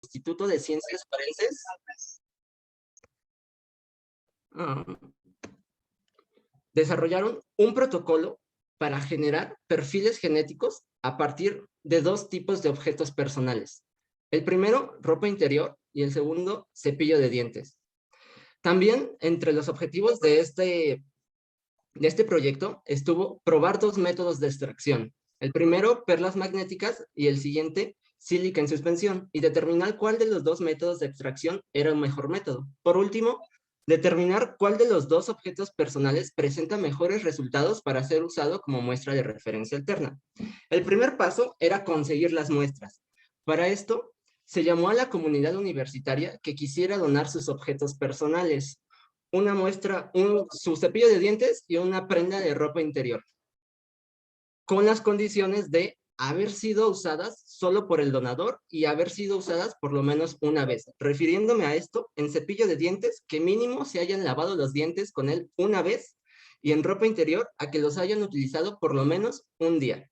Instituto de Ciencias Forenses desarrollaron un protocolo para generar perfiles genéticos a partir de dos tipos de objetos personales. El primero, ropa interior, y el segundo, cepillo de dientes. También entre los objetivos de este proyecto estuvo probar dos métodos de extracción. El primero, perlas magnéticas, y el siguiente, sílica en suspensión, y determinar cuál de los dos métodos de extracción era el mejor método. Por último, determinar cuál de los dos objetos personales presenta mejores resultados para ser usado como muestra de referencia alterna. El primer paso era conseguir las muestras. Para esto, se llamó a la comunidad universitaria que quisiera donar sus objetos personales, una muestra, su cepillo de dientes y una prenda de ropa interior, con las condiciones de haber sido usadas solo por el donador y haber sido usadas por lo menos una vez, refiriéndome a esto en cepillo de dientes que mínimo se hayan lavado los dientes con él una vez, y en ropa interior a que los hayan utilizado por lo menos un día.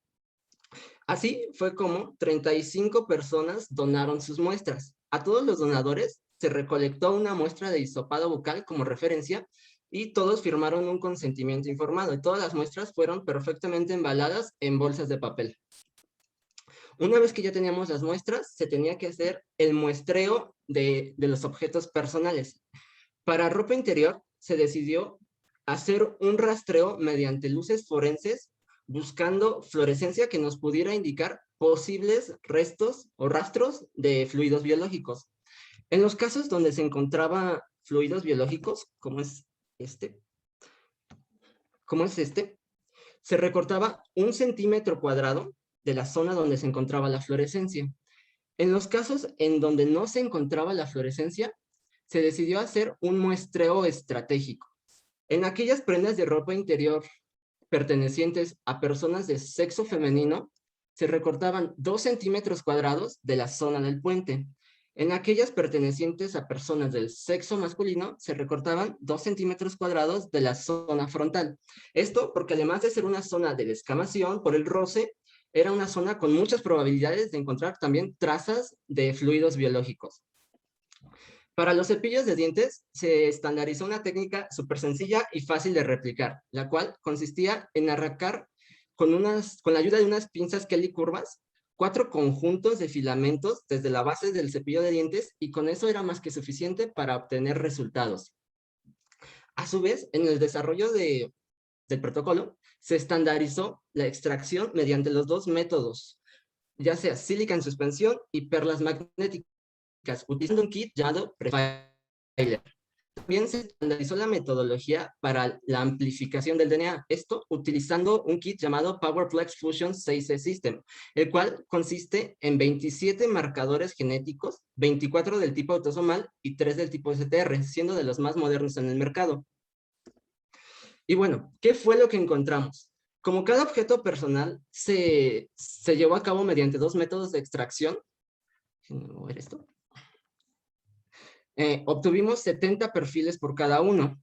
Así fue como 35 personas donaron sus muestras. A todos los donadores se recolectó una muestra de hisopado bucal como referencia y todos firmaron un consentimiento informado, y todas las muestras fueron perfectamente embaladas en bolsas de papel. Una vez que ya teníamos las muestras, se tenía que hacer el muestreo de los objetos personales. Para ropa interior, se decidió hacer un rastreo mediante luces forenses, buscando fluorescencia que nos pudiera indicar posibles restos o rastros de fluidos biológicos. En los casos donde se encontraba fluidos biológicos, como es este, se recortaba 1 centímetro cuadrado de la zona donde se encontraba la fluorescencia. En los casos en donde no se encontraba la fluorescencia, se decidió hacer un muestreo estratégico. En aquellas prendas de ropa interior pertenecientes a personas de sexo femenino, se recortaban 2 centímetros cuadrados de la zona del puente. En aquellas pertenecientes a personas del sexo masculino, se recortaban 2 centímetros cuadrados de la zona frontal. Esto porque además de ser una zona de descamación por el roce, era una zona con muchas probabilidades de encontrar también trazas de fluidos biológicos. Para los cepillos de dientes se estandarizó una técnica súper sencilla y fácil de replicar, la cual consistía en arrancar con la ayuda de unas pinzas Kelly curvas 4 conjuntos de filamentos desde la base del cepillo de dientes, y con eso era más que suficiente para obtener resultados. A su vez, en el desarrollo del protocolo, se estandarizó la extracción mediante los dos métodos, ya sea sílica en suspensión y perlas magnéticas, utilizando un kit llamado Prefiler. También se estandarizó la metodología para la amplificación del DNA, esto utilizando un kit llamado PowerPlex Fusion 6C System, el cual consiste en 27 marcadores genéticos, 24 del tipo autosomal y 3 del tipo STR, siendo de los más modernos en el mercado. Y bueno, ¿qué fue lo que encontramos? Como cada objeto personal se llevó a cabo mediante dos métodos de extracción, voy a ver esto. Obtuvimos 70 perfiles por cada uno.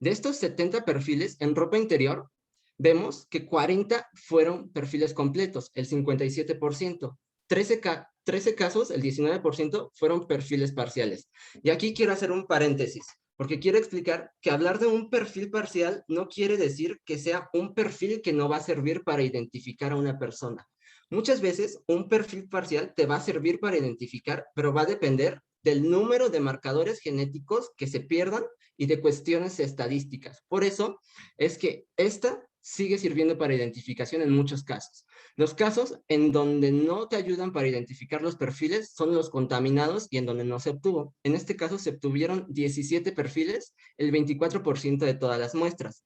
De estos 70 perfiles en ropa interior, vemos que 40 fueron perfiles completos, el 57%. 13 casos, el 19%, fueron perfiles parciales. Y aquí quiero hacer un paréntesis, porque quiero explicar que hablar de un perfil parcial no quiere decir que sea un perfil que no va a servir para identificar a una persona. Muchas veces un perfil parcial te va a servir para identificar, pero va a depender del número de marcadores genéticos que se pierdan y de cuestiones estadísticas. Por eso es que esta sigue sirviendo para identificación en muchos casos. Los casos en donde no te ayudan para identificar los perfiles son los contaminados y en donde no se obtuvo. En este caso se obtuvieron 17 perfiles, el 24% de todas las muestras.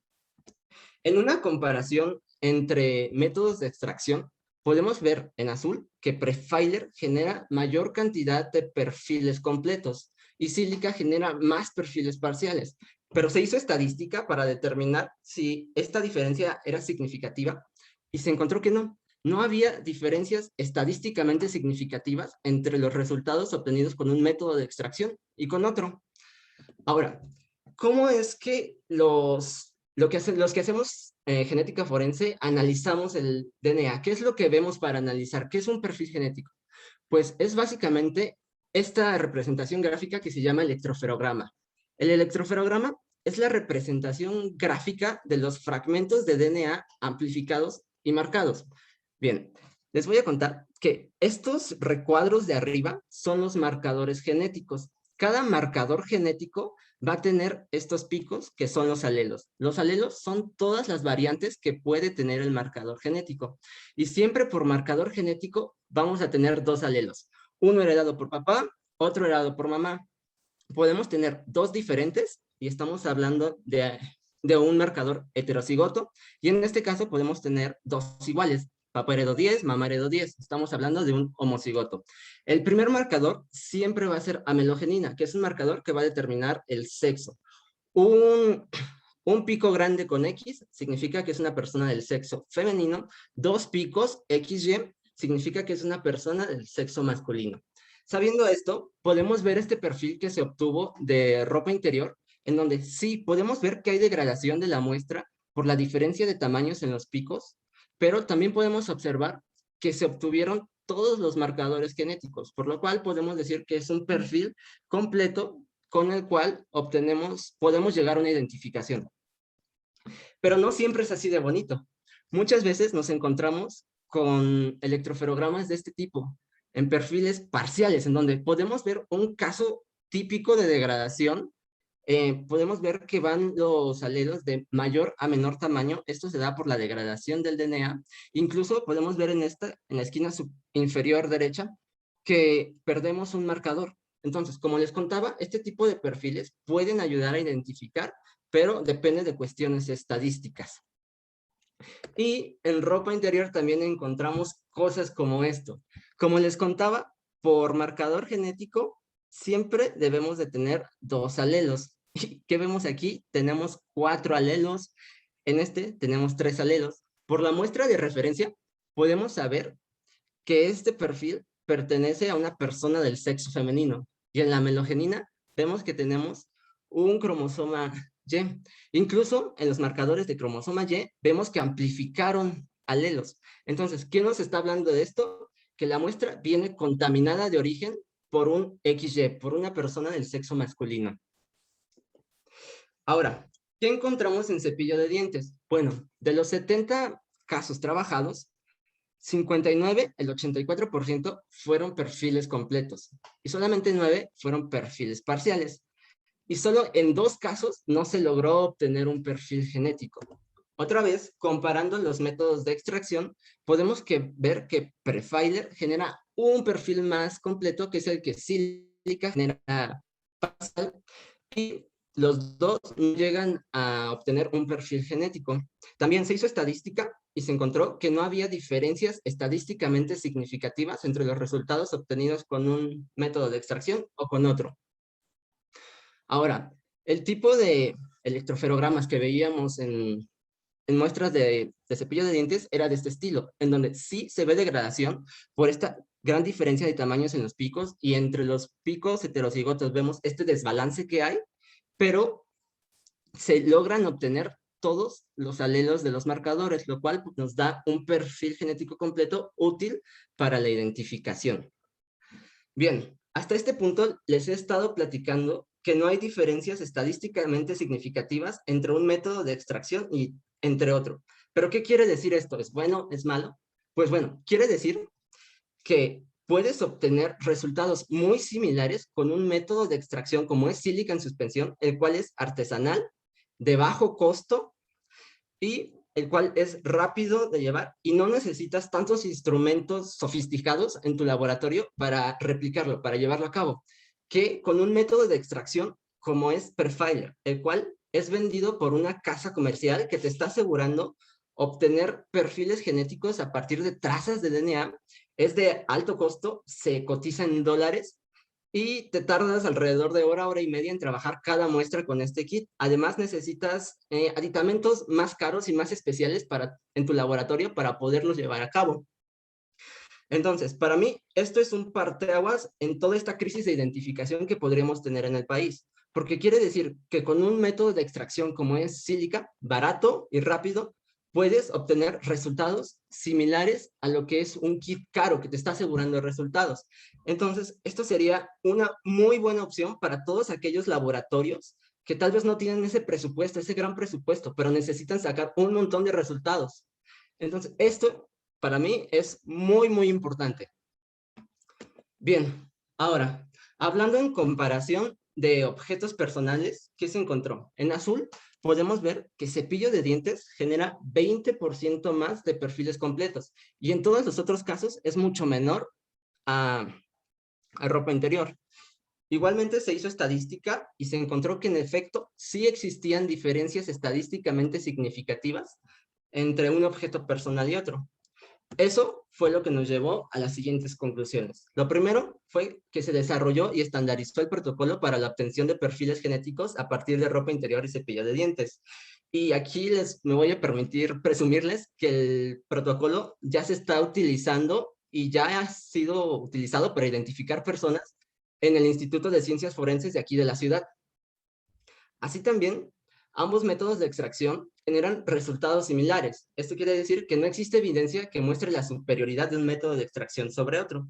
En una comparación entre métodos de extracción, podemos ver en azul que Prefiler genera mayor cantidad de perfiles completos y Sílica genera más perfiles parciales, pero se hizo estadística para determinar si esta diferencia era significativa y se encontró que no había diferencias estadísticamente significativas entre los resultados obtenidos con un método de extracción y con otro. Ahora, ¿cómo es que los que hacemos genética forense analizamos el DNA? ¿Qué es lo que vemos para analizar? ¿Qué es un perfil genético? Pues es básicamente esta representación gráfica que se llama electroferograma. El electroferograma es la representación gráfica de los fragmentos de DNA amplificados y marcados. Bien, les voy a contar que estos recuadros de arriba son los marcadores genéticos. Cada marcador genético va a tener estos picos que son los alelos. Los alelos son todas las variantes que puede tener el marcador genético. Y siempre por marcador genético vamos a tener dos alelos. Uno heredado por papá, otro heredado por mamá. Podemos tener dos diferentes y estamos hablando de un marcador heterocigoto. Y en este caso podemos tener dos iguales. Papá heredó 10, mamá heredó 10. Estamos hablando de un homocigoto. El primer marcador siempre va a ser amelogenina, que es un marcador que va a determinar el sexo. Un pico grande con X significa que es una persona del sexo femenino. Dos picos XY significa que es una persona del sexo masculino. Sabiendo esto, podemos ver este perfil que se obtuvo de ropa interior, en donde sí podemos ver que hay degradación de la muestra por la diferencia de tamaños en los picos, pero también podemos observar que se obtuvieron todos los marcadores genéticos, por lo cual podemos decir que es un perfil completo con el cual podemos llegar a una identificación. Pero no siempre es así de bonito. Muchas veces nos encontramos con electroferogramas de este tipo, en perfiles parciales, en donde podemos ver un caso típico de degradación. Podemos ver que van los alelos de mayor a menor tamaño. Esto se da por la degradación del DNA. Incluso podemos ver en la esquina inferior derecha, que perdemos un marcador. Entonces, como les contaba, este tipo de perfiles pueden ayudar a identificar, pero depende de cuestiones estadísticas. Y en ropa interior también encontramos cosas como esto. Como les contaba, por marcador genético, siempre debemos de tener dos alelos. ¿Qué vemos aquí? Tenemos 4 alelos. En este tenemos 3 alelos. Por la muestra de referencia, podemos saber que este perfil pertenece a una persona del sexo femenino. Y en la melogenina vemos que tenemos un cromosoma Y. Incluso en los marcadores de cromosoma Y vemos que amplificaron alelos. Entonces, ¿quién nos está hablando de esto? Que la muestra viene contaminada de origen por un XY, por una persona del sexo masculino. Ahora, ¿qué encontramos en cepillo de dientes? Bueno, de los 70 casos trabajados, 59, el 84% fueron perfiles completos y solamente 9 fueron perfiles parciales. Y solo en 2 casos no se logró obtener un perfil genético. Otra vez, comparando los métodos de extracción, podemos ver que Prefiler genera un perfil más completo, que es el que Silica genera Pascal, y los dos no llegan a obtener un perfil genético. También se hizo estadística y se encontró que no había diferencias estadísticamente significativas entre los resultados obtenidos con un método de extracción o con otro. Ahora, el tipo de electroferogramas que veíamos en muestras de cepillo de dientes era de este estilo, en donde sí se ve degradación por esta gran diferencia de tamaños en los picos, y entre los picos heterocigotos vemos este desbalance que hay, pero se logran obtener todos los alelos de los marcadores, lo cual nos da un perfil genético completo útil para la identificación. Bien, hasta este punto les he estado platicando que no hay diferencias estadísticamente significativas entre un método de extracción y entre otro. ¿Pero qué quiere decir esto? ¿Es bueno? ¿Es malo? Pues bueno, quiere decir que puedes obtener resultados muy similares con un método de extracción como es sílica en suspensión, el cual es artesanal, de bajo costo y el cual es rápido de llevar y no necesitas tantos instrumentos sofisticados en tu laboratorio para replicarlo, para llevarlo a cabo, que con un método de extracción como es Perfiler, el cual es vendido por una casa comercial que te está asegurando obtener perfiles genéticos a partir de trazas de DNA. Es de alto costo, se cotiza en dólares y te tardas alrededor de hora y media en trabajar cada muestra con este kit. Además necesitas aditamentos más caros y más especiales en tu laboratorio para poderlos llevar a cabo. Entonces, para mí, esto es un parteaguas en toda esta crisis de identificación que podríamos tener en el país, porque quiere decir que con un método de extracción como es sílica, barato y rápido, puedes obtener resultados similares a lo que es un kit caro que te está asegurando resultados. Entonces, esto sería una muy buena opción para todos aquellos laboratorios que tal vez no tienen ese presupuesto, ese gran presupuesto, pero necesitan sacar un montón de resultados. Entonces, esto para mí es muy, muy importante. Bien, ahora, hablando en comparación de objetos personales, ¿qué se encontró? En azul podemos ver que cepillo de dientes genera 20% más de perfiles completos y en todos los otros casos es mucho menor a ropa interior. Igualmente se hizo estadística y se encontró que en efecto sí existían diferencias estadísticamente significativas entre un objeto personal y otro. Eso fue lo que nos llevó a las siguientes conclusiones. Lo primero fue que se desarrolló y estandarizó el protocolo para la obtención de perfiles genéticos a partir de ropa interior y cepillo de dientes. Y aquí me voy a permitir presumirles que el protocolo ya se está utilizando y ya ha sido utilizado para identificar personas en el Instituto de Ciencias Forenses de aquí de la ciudad. Así también, ambos métodos de extracción generan resultados similares. Esto quiere decir que no existe evidencia que muestre la superioridad de un método de extracción sobre otro.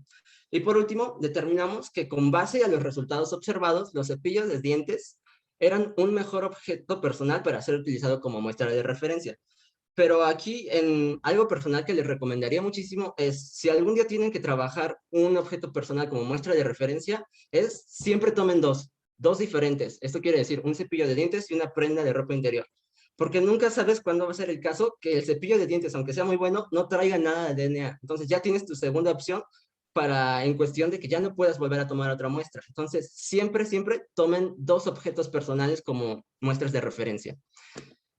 Y por último, determinamos que con base a los resultados observados, los cepillos de dientes eran un mejor objeto personal para ser utilizado como muestra de referencia. Pero aquí, en algo personal que les recomendaría muchísimo es, si algún día tienen que trabajar un objeto personal como muestra de referencia, es siempre tomen dos diferentes. Esto quiere decir un cepillo de dientes y una prenda de ropa interior. Porque nunca sabes cuándo va a ser el caso que el cepillo de dientes, aunque sea muy bueno, no traiga nada de DNA. Entonces ya tienes tu segunda opción para, en cuestión de que ya no puedas volver a tomar otra muestra. Entonces, siempre, siempre tomen dos objetos personales como muestras de referencia.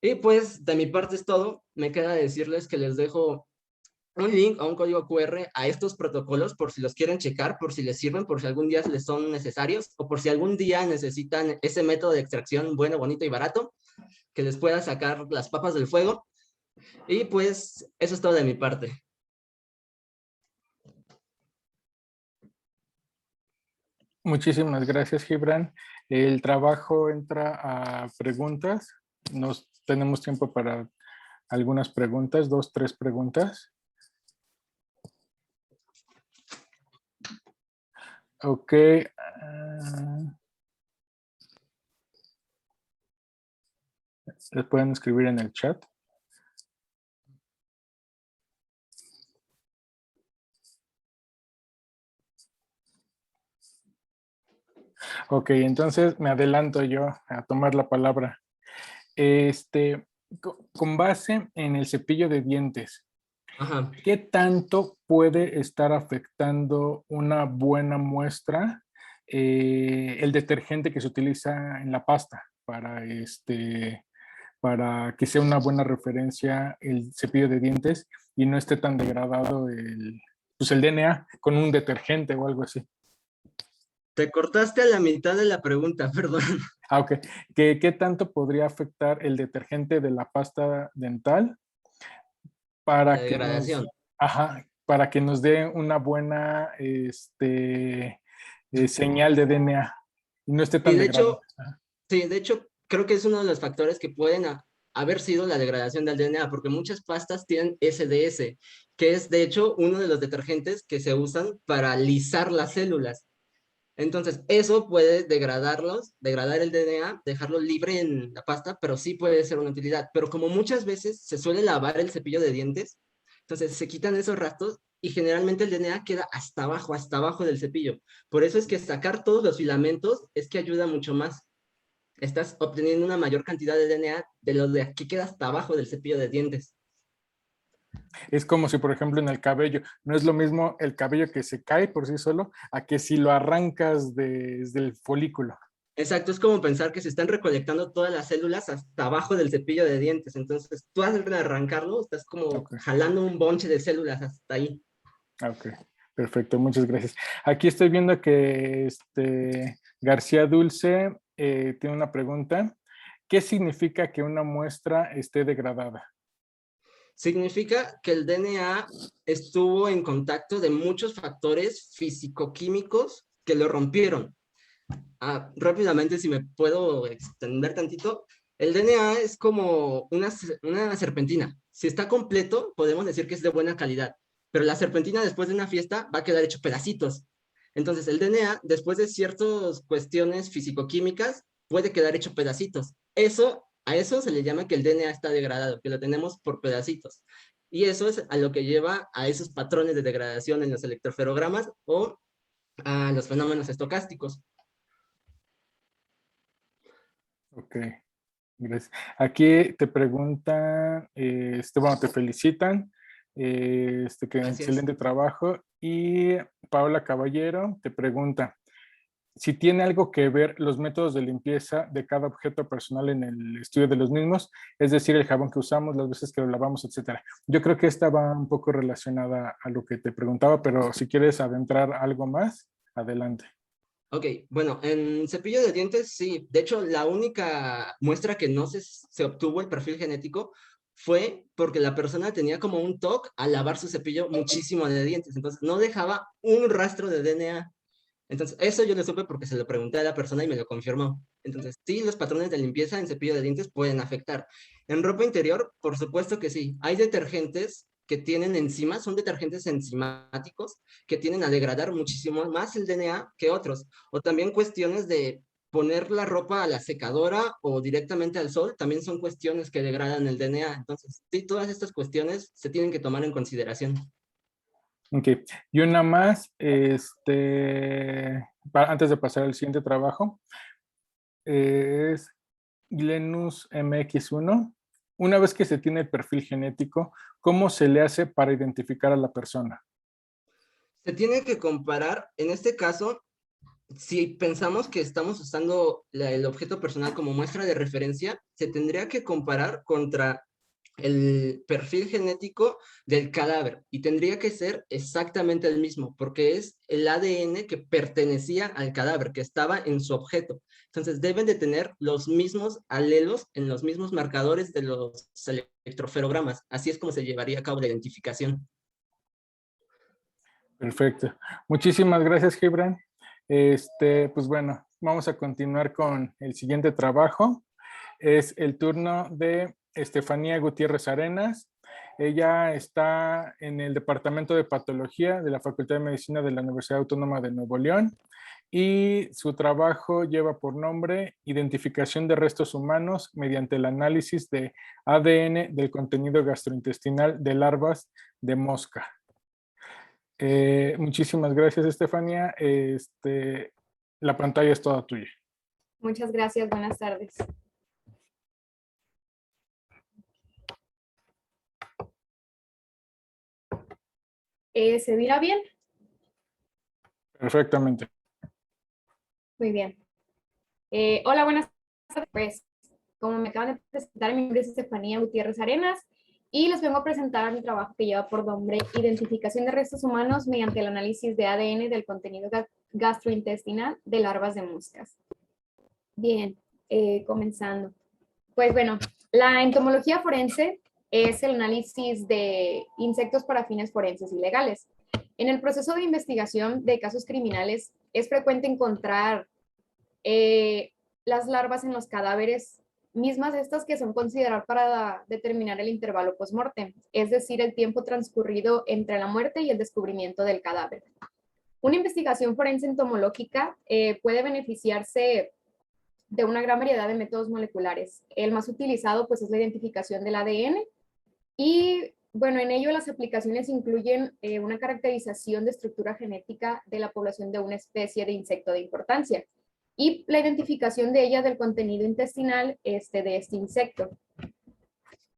Y pues de mi parte es todo. Me queda decirles que les dejo un link a un código QR a estos protocolos por si los quieren checar, por si les sirven, por si algún día les son necesarios o por si algún día necesitan ese método de extracción bueno, bonito y barato que les pueda sacar las papas del fuego. Y pues eso es todo de mi parte. Muchísimas gracias, Gibran. El trabajo entra a preguntas. Tenemos tiempo para algunas preguntas, 2, 3 preguntas. Ok. Les pueden escribir en el chat. Ok, entonces me adelanto yo a tomar la palabra. Con base en el cepillo de dientes, Ajá. ¿qué tanto puede estar afectando una buena muestra el detergente que se utiliza en la pasta para que sea una buena referencia el cepillo de dientes y no esté tan degradado el DNA con un detergente o algo así? Te cortaste a la mitad de la pregunta, perdón. Ah, ok. ¿Qué tanto podría afectar el detergente de la pasta dental La para que degradación. para que nos dé una buena señal de DNA y no esté Y tan de degradado? hecho, sí, de hecho, creo que es uno de los factores que pueden haber sido la degradación del DNA, porque muchas pastas tienen SDS, que es de hecho uno de los detergentes que se usan para lisar las células. Entonces, eso puede degradar el DNA, dejarlo libre en la pasta, pero sí puede ser una utilidad. Pero como muchas veces se suele lavar el cepillo de dientes, entonces se quitan esos rastros y generalmente el DNA queda hasta abajo del cepillo. Por eso es que sacar todos los filamentos es que ayuda mucho más. Estás obteniendo una mayor cantidad de DNA de lo de aquí queda hasta abajo del cepillo de dientes. Es como si, por ejemplo, en el cabello, no es lo mismo el cabello que se cae por sí solo a que si lo arrancas desde el folículo. Exacto, es como pensar que se están recolectando todas las células hasta abajo del cepillo de dientes. Entonces, tú al arrancarlo, estás como Ok, jalando un bonche de células hasta ahí. ok, perfecto, muchas gracias. Aquí estoy viendo que García Dulce tiene una pregunta. ¿Qué significa que una muestra esté degradada? Significa que el DNA estuvo en contacto de muchos factores físico-químicos que lo rompieron. Rápidamente, si me puedo extender tantito, El DNA es como una serpentina. Si está completo, podemos decir que es de buena calidad, pero la serpentina después de una fiesta va a quedar hecho pedacitos. Entonces, el DNA, después de ciertas cuestiones físico-químicas, puede quedar hecho pedacitos. A eso se le llama que el DNA está degradado, que lo tenemos por pedacitos. Y eso es a lo que lleva a esos patrones de degradación en los electroferogramas o a los fenómenos estocásticos. Ok, gracias. Aquí te preguntan, bueno, te felicitan, que Gracias. excelente trabajo. Y Paola Caballero te pregunta si tiene algo que ver los métodos de limpieza de cada objeto personal en el estudio de los mismos, es decir, el jabón que usamos, las veces que lo lavamos, etcétera. Yo creo que esta va un poco relacionada a lo que te preguntaba, pero si quieres adentrar algo más, adelante. Ok, bueno, en cepillo de dientes sí. De hecho, la única muestra que no se obtuvo el perfil genético fue porque la persona tenía como un TOC al lavar su cepillo muchísimo de dientes. Entonces, no dejaba un rastro de DNA. Entonces, eso yo lo supe porque se lo pregunté a la persona y me lo confirmó. Entonces, sí, los patrones de limpieza en cepillo de dientes pueden afectar. En ropa interior, por supuesto que sí. Hay detergentes que tienen enzimas, son detergentes enzimáticos que tienden a degradar muchísimo más el DNA que otros. O también cuestiones de poner la ropa a la secadora o directamente al sol, también son cuestiones que degradan el DNA. Entonces, sí, todas estas cuestiones se tienen que tomar en consideración. Ok, y una más, antes de pasar al siguiente trabajo, es Glenus MX1. Una vez que se tiene el perfil genético, ¿cómo se le hace para identificar a la persona? Se tiene que comparar, en este caso, si pensamos que estamos usando el objeto personal como muestra de referencia, se tendría que comparar contra el perfil genético del cadáver y tendría que ser exactamente el mismo, porque es el ADN que pertenecía al cadáver, que estaba en su objeto. Entonces deben de tener los mismos alelos en los mismos marcadores de los electroferogramas. Así es como se llevaría a cabo la identificación. Perfecto. Muchísimas gracias, Gibran. Pues bueno, vamos a continuar con el siguiente trabajo. Es el turno de Estefanía Gutiérrez Arenas. Ella está en el Departamento de Patología de la Facultad de Medicina de la Universidad Autónoma de Nuevo León y su trabajo lleva por nombre Identificación de restos humanos mediante el análisis de ADN del contenido gastrointestinal de larvas de mosca. Muchísimas gracias, Estefanía. La pantalla es toda tuya. Muchas gracias, buenas tardes. ¿Se mira bien? Perfectamente. Muy bien. Hola, buenas tardes. Pues, como me acaban de presentar, mi nombre es Estefanía Gutiérrez Arenas y les vengo a presentar mi trabajo que lleva por nombre Identificación de restos humanos mediante el análisis de ADN del contenido gastrointestinal de larvas de moscas. Bien, comenzando. Pues bueno, la entomología forense es el análisis de insectos para fines forenses y legales. En el proceso de investigación de casos criminales es frecuente encontrar las larvas en los cadáveres, mismas estas que son consideradas para determinar el intervalo post-mortem, es decir, el tiempo transcurrido entre la muerte y el descubrimiento del cadáver. Una investigación forense entomológica puede beneficiarse de una gran variedad de métodos moleculares. El más utilizado pues es la identificación del ADN y bueno, en ello las aplicaciones incluyen una caracterización de estructura genética de la población de una especie de insecto de importancia y la identificación de ella del contenido intestinal de este insecto.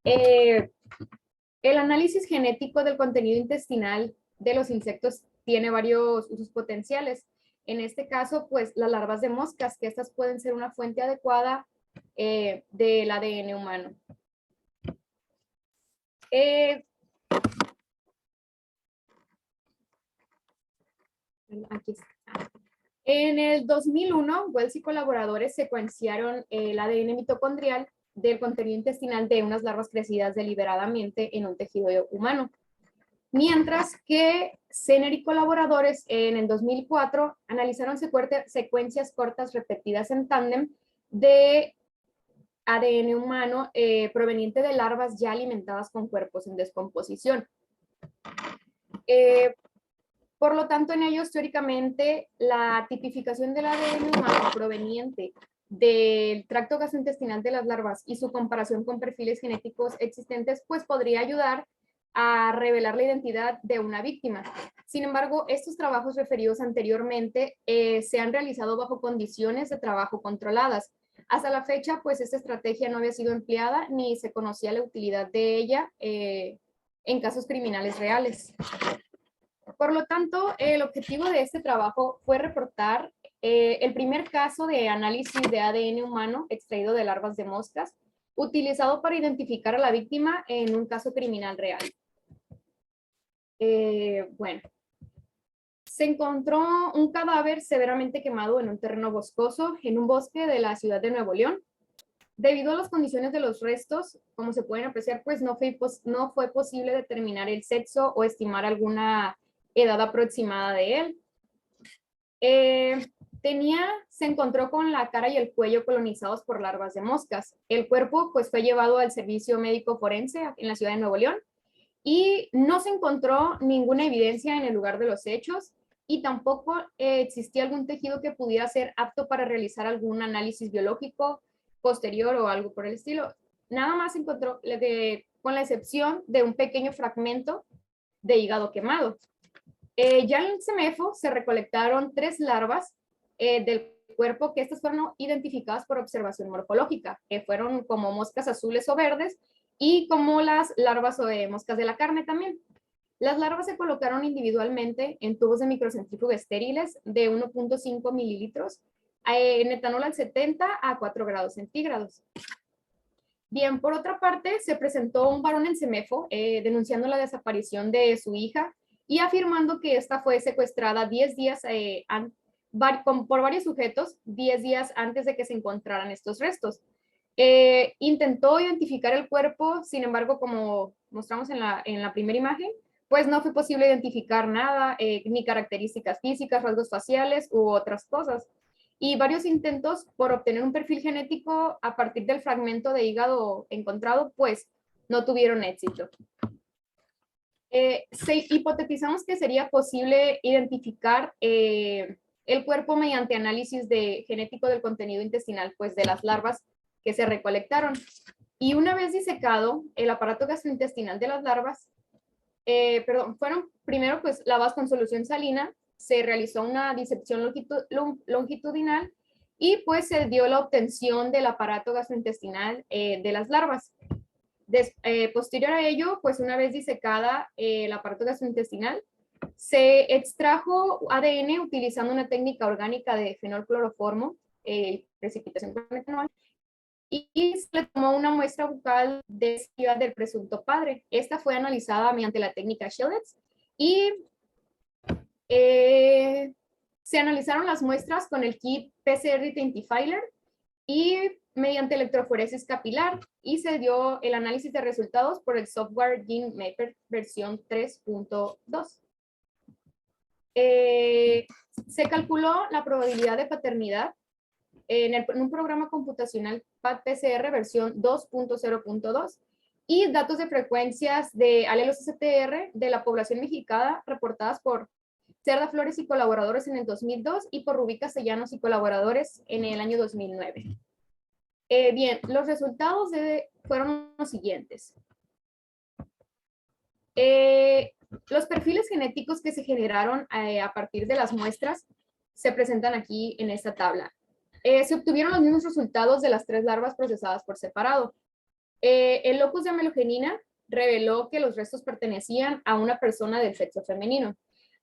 El análisis genético del contenido intestinal de los insectos tiene varios usos potenciales. En este caso, pues las larvas de moscas, que estas pueden ser una fuente adecuada del ADN humano. Aquí está. En el 2001, Wells y colaboradores secuenciaron el ADN mitocondrial del contenido intestinal de unas larvas crecidas deliberadamente en un tejido humano. Mientras que Senner y colaboradores en el 2004 analizaron secuencias cortas repetidas en tándem de ADN humano proveniente de larvas ya alimentadas con cuerpos en descomposición. Por lo tanto, en ellos, teóricamente, la tipificación del ADN humano proveniente del tracto gastrointestinal de las larvas y su comparación con perfiles genéticos existentes, pues podría ayudar a revelar la identidad de una víctima. Sin embargo, estos trabajos referidos anteriormente se han realizado bajo condiciones de trabajo controladas. Hasta la fecha, pues esta estrategia no había sido empleada ni se conocía la utilidad de ella en casos criminales reales. Por lo tanto, el objetivo de este trabajo fue reportar el primer caso de análisis de ADN humano extraído de larvas de moscas, utilizado para identificar a la víctima en un caso criminal real. Bueno, se encontró un cadáver severamente quemado en un terreno boscoso en un bosque de la ciudad de Nuevo León. Debido a las condiciones de los restos, como se pueden apreciar, pues no fue posible determinar el sexo o estimar alguna edad aproximada de él. Se encontró con la cara y el cuello colonizados por larvas de moscas. El cuerpo pues fue llevado al servicio médico forense en la ciudad de Nuevo León y no se encontró ninguna evidencia en el lugar de los hechos y tampoco existía algún tejido que pudiera ser apto para realizar algún análisis biológico posterior o algo por el estilo. Nada más se encontró, con la excepción de un pequeño fragmento de hígado quemado. Ya en el CEMEFO se recolectaron 3 larvas del cuerpo, que estas fueron identificadas por observación morfológica, que fueron como moscas azules o verdes y como las larvas o moscas de la carne también. Las larvas se colocaron individualmente en tubos de microcentrífuga estériles de 1.5 mililitros en etanol al 70 a 4 grados centígrados. Bien, por otra parte, se presentó un varón en CEMEFO denunciando la desaparición de su hija y afirmando que esta fue secuestrada 10 días por varios sujetos 10 días antes de que se encontraran estos restos. Intentó identificar el cuerpo, sin embargo, como mostramos en la primera imagen, pues no fue posible identificar nada, ni características físicas, rasgos faciales u otras cosas. Y varios intentos por obtener un perfil genético a partir del fragmento de hígado encontrado, pues no tuvieron éxito. Hipotetizamos que sería posible identificar el cuerpo mediante análisis genético del contenido intestinal, pues de las larvas que se recolectaron. Y una vez disecado el aparato gastrointestinal de las larvas, fueron primero pues lavadas con solución salina, se realizó una disección longitudinal y pues se dio la obtención del aparato gastrointestinal de las larvas. Posterior a ello, pues una vez disecada el aparato gastrointestinal, se extrajo ADN utilizando una técnica orgánica de fenolcloroformo, precipitación con etanol, y se le tomó una muestra bucal de saliva del presunto padre. Esta fue analizada mediante la técnica Shillets y se analizaron las muestras con el kit PCR Identifier y mediante electroforesis capilar y se dio el análisis de resultados por el software GeneMapper versión 3.2. Se calculó la probabilidad de paternidad en un programa computacional PAT-PCR versión 2.0.2 y datos de frecuencias de alelos STR de la población mexicana reportadas por Cerda Flores y colaboradores en el 2002 y por Rubí Castellanos y colaboradores en el año 2009. Bien, los resultados fueron los siguientes. Los perfiles genéticos que se generaron a partir de las muestras se presentan aquí en esta tabla. Se obtuvieron los mismos resultados de las 3 larvas procesadas por separado. El locus de amelogenina reveló que los restos pertenecían a una persona del sexo femenino.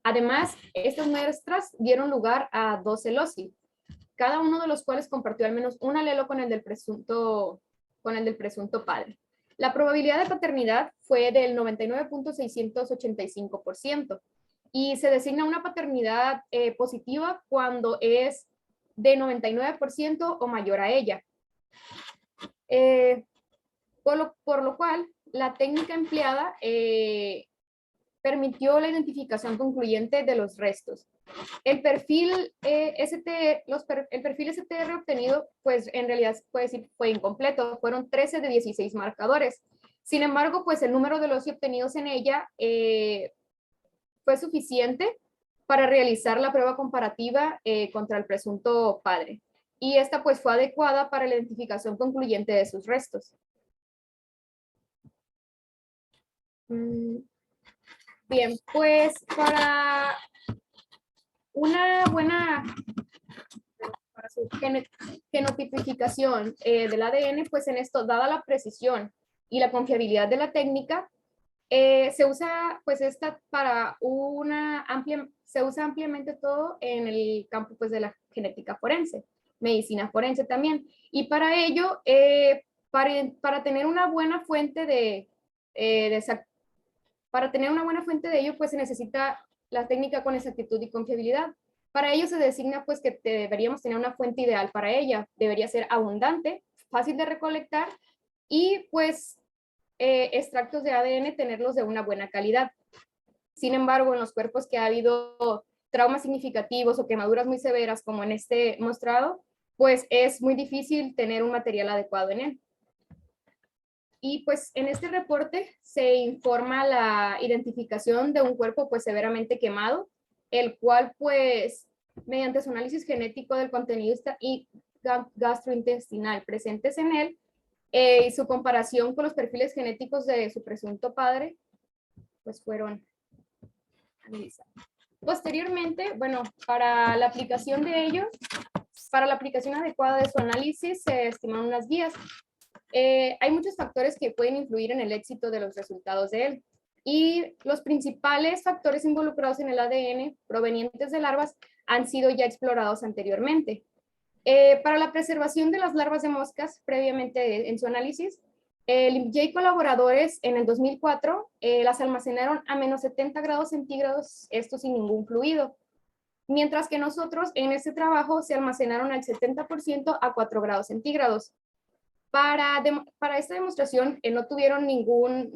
Además, estas muestras dieron lugar a 2 celosi, cada uno de los cuales compartió al menos un alelo con el del presunto padre. La probabilidad de paternidad fue del 99.685% y se designa una paternidad positiva cuando es de 99% o mayor a ella. Por lo cual, la técnica empleada permitió la identificación concluyente de los restos. El perfil, el perfil STR obtenido, pues en realidad puede decir fue incompleto, fueron 13 de 16 marcadores. Sin embargo, pues el número de los obtenidos en ella fue suficiente para realizar la prueba comparativa contra el presunto padre. Y esta pues fue adecuada para la identificación concluyente de sus restos. Bien, pues para una buena para su genotipificación del ADN, pues en esto, dada la precisión y la confiabilidad de la técnica, se usa pues esta para una amplia, se usa ampliamente todo en el campo pues de la genética forense, medicina forense también. Y para ello, para tener una buena fuente para tener una buena fuente de ello, pues se necesita la técnica con exactitud y confiabilidad. Para ello se designa pues que deberíamos tener una fuente ideal para ella. Debería ser abundante, fácil de recolectar y pues extractos de ADN tenerlos de una buena calidad. Sin embargo, en los cuerpos que ha habido traumas significativos o quemaduras muy severas como en este mostrado, pues es muy difícil tener un material adecuado en él. Y pues en este reporte se informa la identificación de un cuerpo pues severamente quemado, el cual pues mediante su análisis genético del contenido y gastrointestinal presentes en él y su comparación con los perfiles genéticos de su presunto padre, pues fueron analizados. Posteriormente, bueno, para la aplicación de ellos, para la aplicación adecuada de su análisis se estiman unas guías. Hay muchos factores que pueden influir en el éxito de los resultados de él. Y los principales factores involucrados en el ADN provenientes de larvas han sido ya explorados anteriormente. Para la preservación de las larvas de moscas, previamente en su análisis, el IMJ y colaboradores en el 2004 las almacenaron a menos 70 grados centígrados, esto sin ningún fluido. Mientras que nosotros en este trabajo se almacenaron al 70% a 4 grados centígrados. Para esta demostración no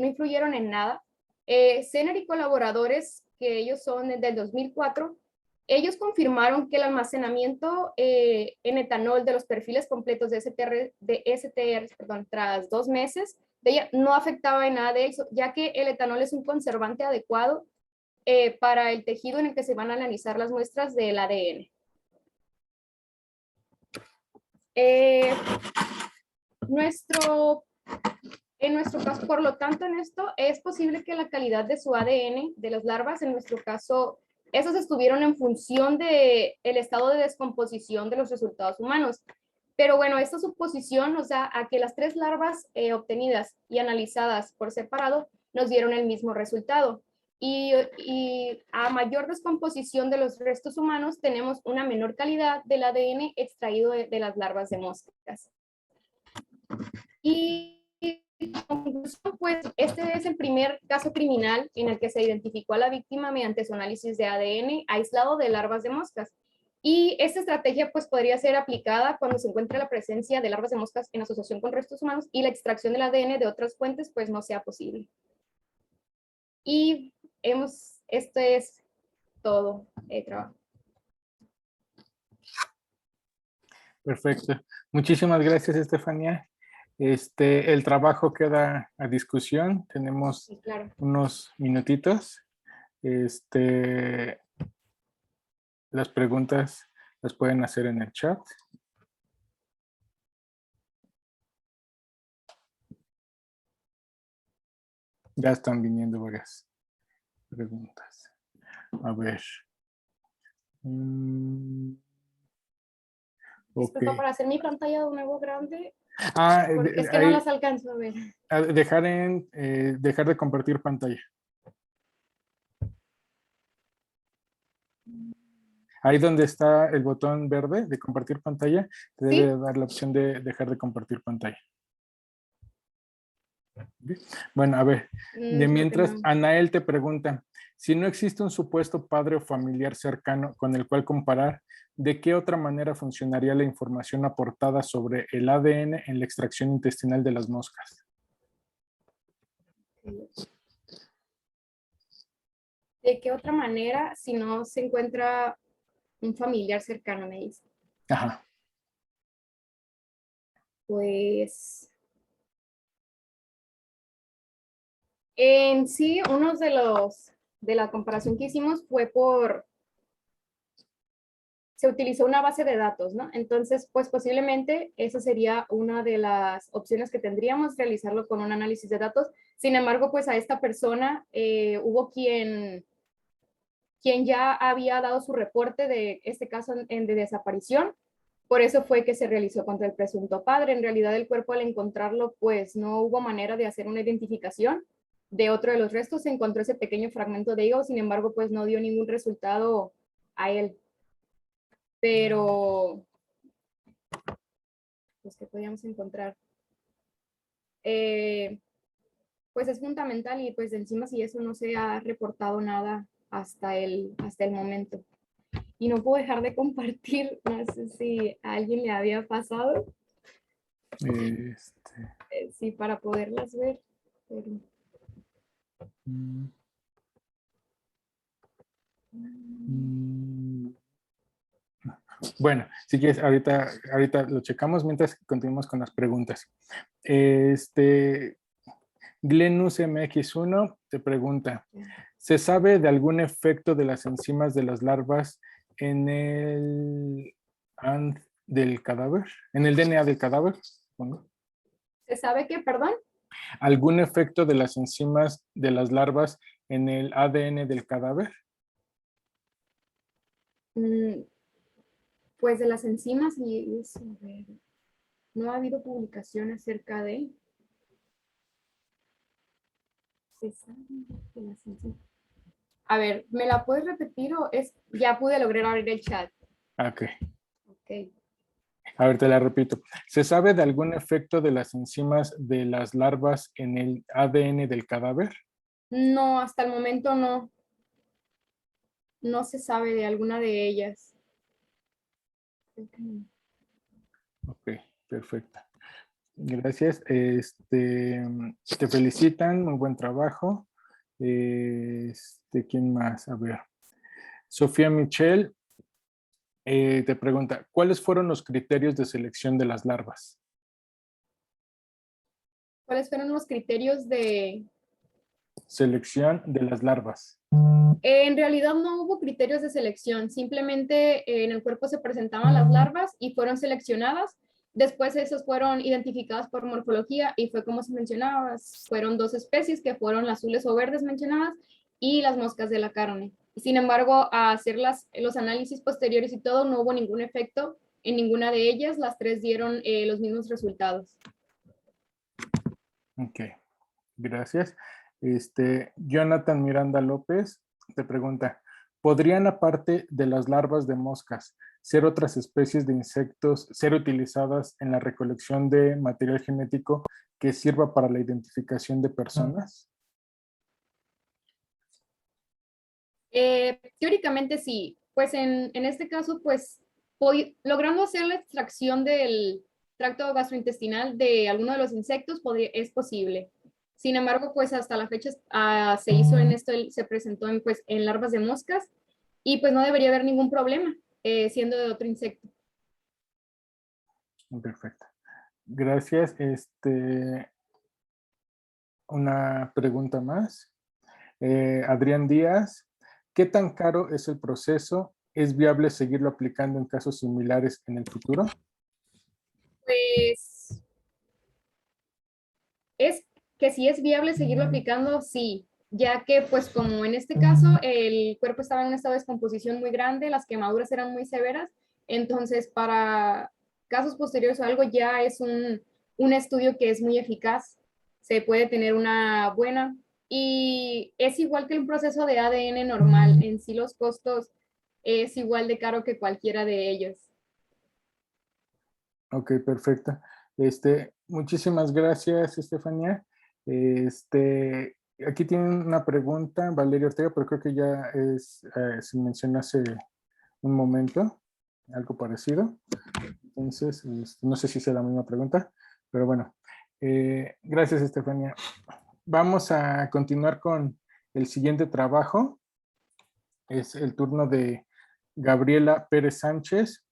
influyeron en nada. Zener y colaboradores, que ellos son del 2004, ellos confirmaron que el almacenamiento en etanol de los perfiles completos de STR, tras 2 meses, de ella no afectaba en nada de eso, ya que el etanol es un conservante adecuado para el tejido en el que se van a analizar las muestras del ADN. En nuestro caso, por lo tanto, en esto es posible que la calidad de su ADN de las larvas, en nuestro caso, esos estuvieron en función del estado de descomposición de los resultados humanos. Pero bueno, esta suposición nos da a que las 3 larvas obtenidas y analizadas por separado nos dieron el mismo resultado. Y a mayor descomposición de los restos humanos, tenemos una menor calidad del ADN extraído de las larvas de moscas. Y pues este es el primer caso criminal en el que se identificó a la víctima mediante su análisis de ADN aislado de larvas de moscas. Y esta estrategia pues podría ser aplicada cuando se encuentre la presencia de larvas de moscas en asociación con restos humanos y la extracción del ADN de otras fuentes pues no sea posible. Y esto es todo el trabajo. Perfecto. Muchísimas gracias, Estefanía. El trabajo queda a discusión. Tenemos Sí, claro. unos minutitos. Las preguntas las pueden hacer en el chat. Ya están viniendo varias preguntas. A ver. Disculpa, para hacer mi pantalla de nuevo grande, porque es que no las alcanzo a ver. Dejar de compartir pantalla. Ahí donde está el botón verde de compartir pantalla, te debe dar la opción de dejar de compartir pantalla. Bueno, a ver, de mientras, Anael te pregunta, si no existe un supuesto padre o familiar cercano con el cual comparar, ¿de qué otra manera funcionaría la información aportada sobre el ADN en la extracción intestinal de las moscas? ¿De qué otra manera si no se encuentra un familiar cercano, me dice? Ajá. Pues en sí, uno de la comparación que hicimos fue se utilizó una base de datos, ¿no? Entonces, pues posiblemente esa sería una de las opciones que tendríamos, realizarlo con un análisis de datos. Sin embargo, pues a esta persona hubo quien ya había dado su reporte de este caso de desaparición. Por eso fue que se realizó contra el presunto padre. En realidad el cuerpo, al encontrarlo, pues no hubo manera de hacer una identificación de otro de los restos. Se encontró ese pequeño fragmento de hígado, sin embargo, pues no dio ningún resultado a él. Pero, pues, ¿qué podíamos encontrar? Pues es fundamental y pues encima si eso no se ha reportado nada hasta el momento. Y no puedo dejar de compartir, no sé si a alguien le había pasado, sí, para poderlas ver. Pero... Bueno, si quieres, ahorita lo checamos mientras continuamos con las preguntas. Glenus MX1 te pregunta, ¿se sabe de algún efecto de las enzimas de las larvas en el del cadáver? ¿En el DNA del cadáver? Bueno. ¿Se sabe qué, perdón? ¿Algún efecto de las enzimas de las larvas en el ADN del cadáver? Pues de las enzimas y eso, a ver, no ha habido publicación acerca de... ¿Se sabe de las enzimas? A ver, ¿me la puedes repetir o es... Ya pude lograr abrir el chat. Ok. Ok. A ver, te la repito. ¿Se sabe de algún efecto de las enzimas de las larvas en el ADN del cadáver? No, hasta el momento no. No se sabe de alguna de ellas. Ok, perfecto. Gracias. Te felicitan, muy buen trabajo. ¿Quién más? A ver. Sofía Michel te pregunta, ¿cuáles fueron los criterios de selección de las larvas? ¿Cuáles fueron los criterios de...? Selección de las larvas. En realidad no hubo criterios de selección, simplemente en el cuerpo se presentaban las larvas y fueron seleccionadas. Después esos fueron identificados por morfología y fue como se mencionaba, fueron dos especies que fueron las azules o verdes mencionadas y las moscas de la carne. Sin embargo, a hacer los análisis posteriores y todo, no hubo ningún efecto en ninguna de ellas, las tres dieron los mismos resultados. Ok, gracias. Jonathan Miranda López te pregunta, ¿podrían, aparte de las larvas de moscas, ser otras especies de insectos ser utilizadas en la recolección de material genético que sirva para la identificación de personas? Teóricamente sí, pues en este caso, pues logrando hacer la extracción del tracto gastrointestinal de alguno de los insectos es posible. Sin embargo, pues hasta la fecha se hizo en esto, se presentó pues, en larvas de moscas y pues no debería haber ningún problema siendo de otro insecto. Perfecto. Gracias. Una pregunta más. Adrián Díaz, ¿qué tan caro es el proceso? ¿Es viable seguirlo aplicando en casos similares en el futuro? Pues es que si es viable seguirlo aplicando, sí, ya que pues como en este caso el cuerpo estaba en un estado de descomposición muy grande, las quemaduras eran muy severas, entonces para casos posteriores o algo ya es un estudio que es muy eficaz, se puede tener una buena y es igual que un proceso de ADN normal, en sí los costos es igual de caro que cualquiera de ellos. Ok, perfecto. Muchísimas gracias, Estefanía. Aquí tienen una pregunta, Valeria Ortega, pero creo que ya se mencionó hace un momento, algo parecido. Entonces, no sé si sea la misma pregunta, pero bueno. Gracias, Estefanía. Vamos a continuar con el siguiente trabajo. es el turno de Gabriela Pérez Sánchez.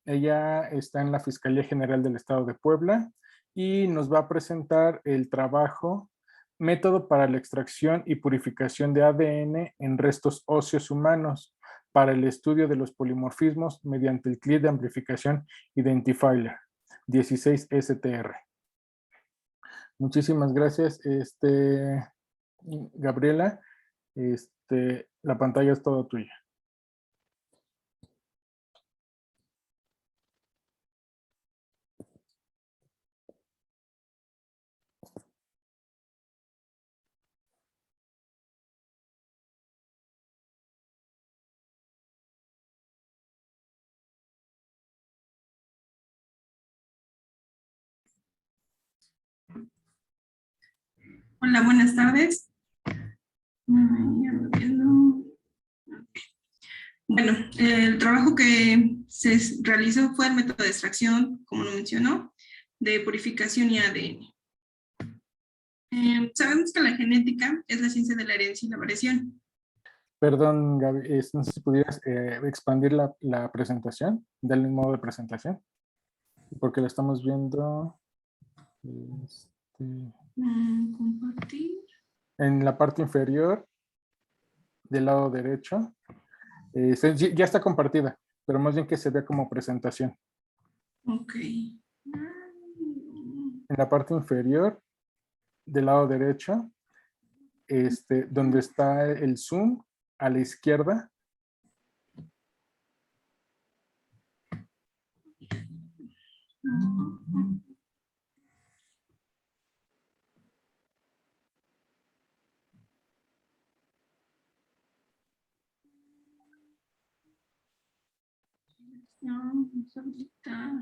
Ella está en la Fiscalía General del Estado de Puebla y nos va a presentar el trabajo Método para la extracción y purificación de ADN en restos óseos humanos para el estudio de los polimorfismos mediante el kit de amplificación Identifier 16STR. Muchísimas gracias, Gabriela. La pantalla es toda tuya. Hola, buenas tardes. Bueno, el trabajo que se realizó fue el método de extracción, como lo mencionó, de purificación y ADN. Sabemos que la genética es la ciencia de la herencia y la variación. Perdón, Gaby, no sé si pudieras expandir la presentación, darle un modo de presentación, porque la estamos viendo Compartir. en la parte inferior del lado derecho. Ya está compartida, pero más bien que se vea como presentación. Ok. En la parte inferior del lado derecho, donde está el zoom a la izquierda. Vamos a habilitar.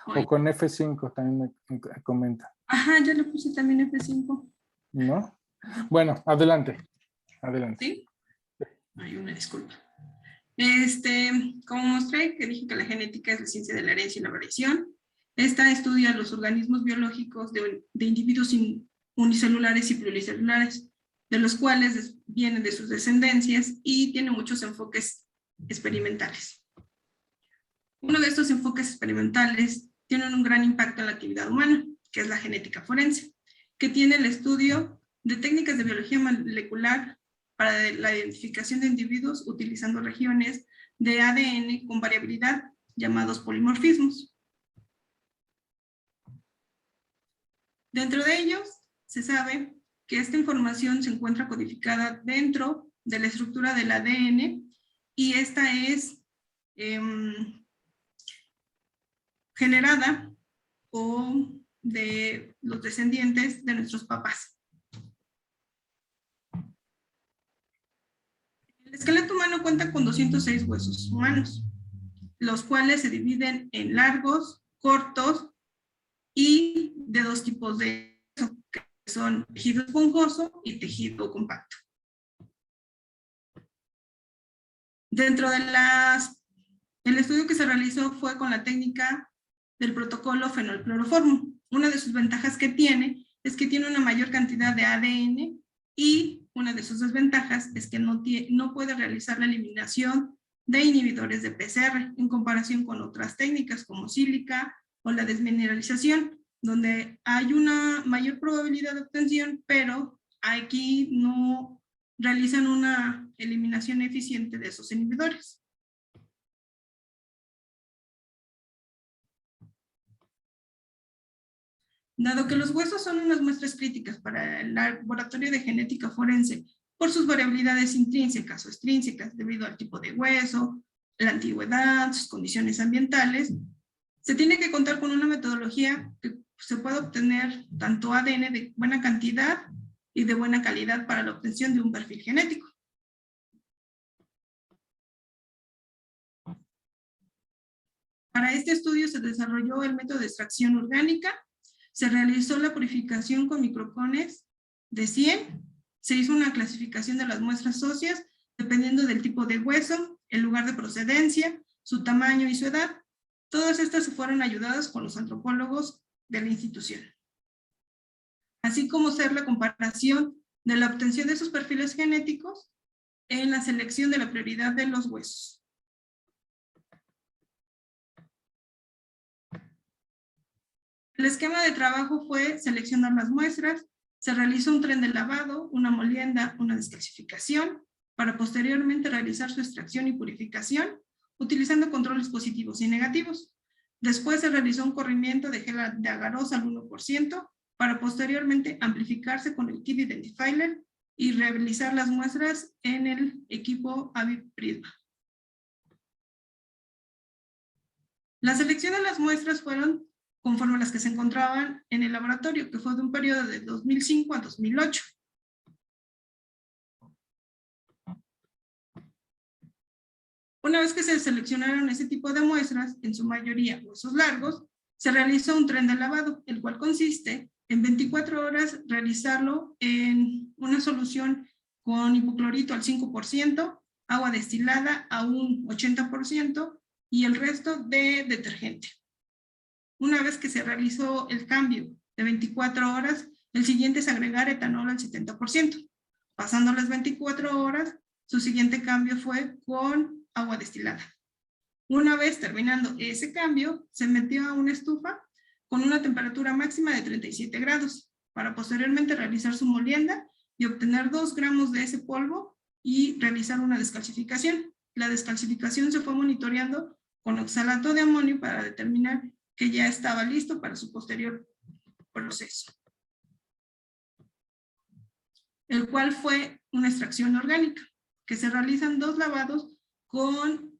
O con F5 también me comenta. Ajá, ya le puse también F5. ¿No? Bueno, adelante. Adelante. ¿Sí? Hay una disculpa. Como mostré, que dije que la genética es la ciencia de la herencia y la variación. Esta estudia los organismos biológicos de individuos unicelulares y pluricelulares, de los cuales vienen de sus descendencias y tiene muchos enfoques experimentales. Uno de estos enfoques experimentales tiene un gran impacto en la actividad humana, que es la genética forense, que tiene el estudio de técnicas de biología molecular para la identificación de individuos utilizando regiones de ADN con variabilidad llamados polimorfismos. Dentro de ellos, se sabe que esta información se encuentra codificada dentro de la estructura del ADN y esta es generada o de los descendientes de nuestros papás. El esqueleto humano cuenta con 206 huesos humanos, los cuales se dividen en largos, cortos y de dos tipos de hueso, que son tejido esponjoso y tejido compacto. Dentro de el estudio que se realizó fue con la técnica del protocolo fenolcloroformo. Una de sus ventajas que tiene es que tiene una mayor cantidad de ADN y una de sus desventajas es que no puede realizar la eliminación de inhibidores de PCR en comparación con otras técnicas como sílica o la desmineralización, donde hay una mayor probabilidad de obtención, pero aquí no realizan una eliminación eficiente de esos inhibidores. Dado que los huesos son unas muestras críticas para el laboratorio de genética forense por sus variabilidades intrínsecas o extrínsecas debido al tipo de hueso, la antigüedad, sus condiciones ambientales, se tiene que contar con una metodología que se pueda obtener tanto ADN de buena cantidad y de buena calidad para la obtención de un perfil genético. Para este estudio se desarrolló el método de extracción orgánica. Se realizó la purificación con microcones de 100. Se hizo una clasificación de las muestras óseas dependiendo del tipo de hueso, el lugar de procedencia, su tamaño y su edad. Todas estas se fueron ayudadas con los antropólogos de la institución. Así como hacer la comparación de la obtención de esos perfiles genéticos en la selección de la prioridad de los huesos. El esquema de trabajo fue seleccionar las muestras, se realizó un tren de lavado, una molienda, una descalcificación, para posteriormente realizar su extracción y purificación, utilizando controles positivos y negativos. Después se realizó un corrimiento de gel de agarosa al 1%, para posteriormente amplificarse con el kit identifier y realizar las muestras en el equipo AVIP Prisma. La selección de las muestras fueron conforme a las que se encontraban en el laboratorio, que fue de un periodo de 2005 a 2008. Una vez que se seleccionaron ese tipo de muestras, en su mayoría huesos largos, se realizó un tren de lavado, el cual consiste en 24 horas realizarlo en una solución con hipoclorito al 5%, agua destilada a un 80% y el resto de detergente. Una vez que se realizó el cambio de 24 horas, el siguiente es agregar etanol al 70%. Pasando las 24 horas, su siguiente cambio fue con agua destilada. Una vez terminando ese cambio, se metió a una estufa con una temperatura máxima de 37 grados para posteriormente realizar su molienda y obtener 2 gramos de ese polvo y realizar una descalcificación. La descalcificación se fue monitoreando con oxalato de amonio para determinar que ya estaba listo para su posterior proceso, el cual fue una extracción orgánica, que se realizan 2 lavados con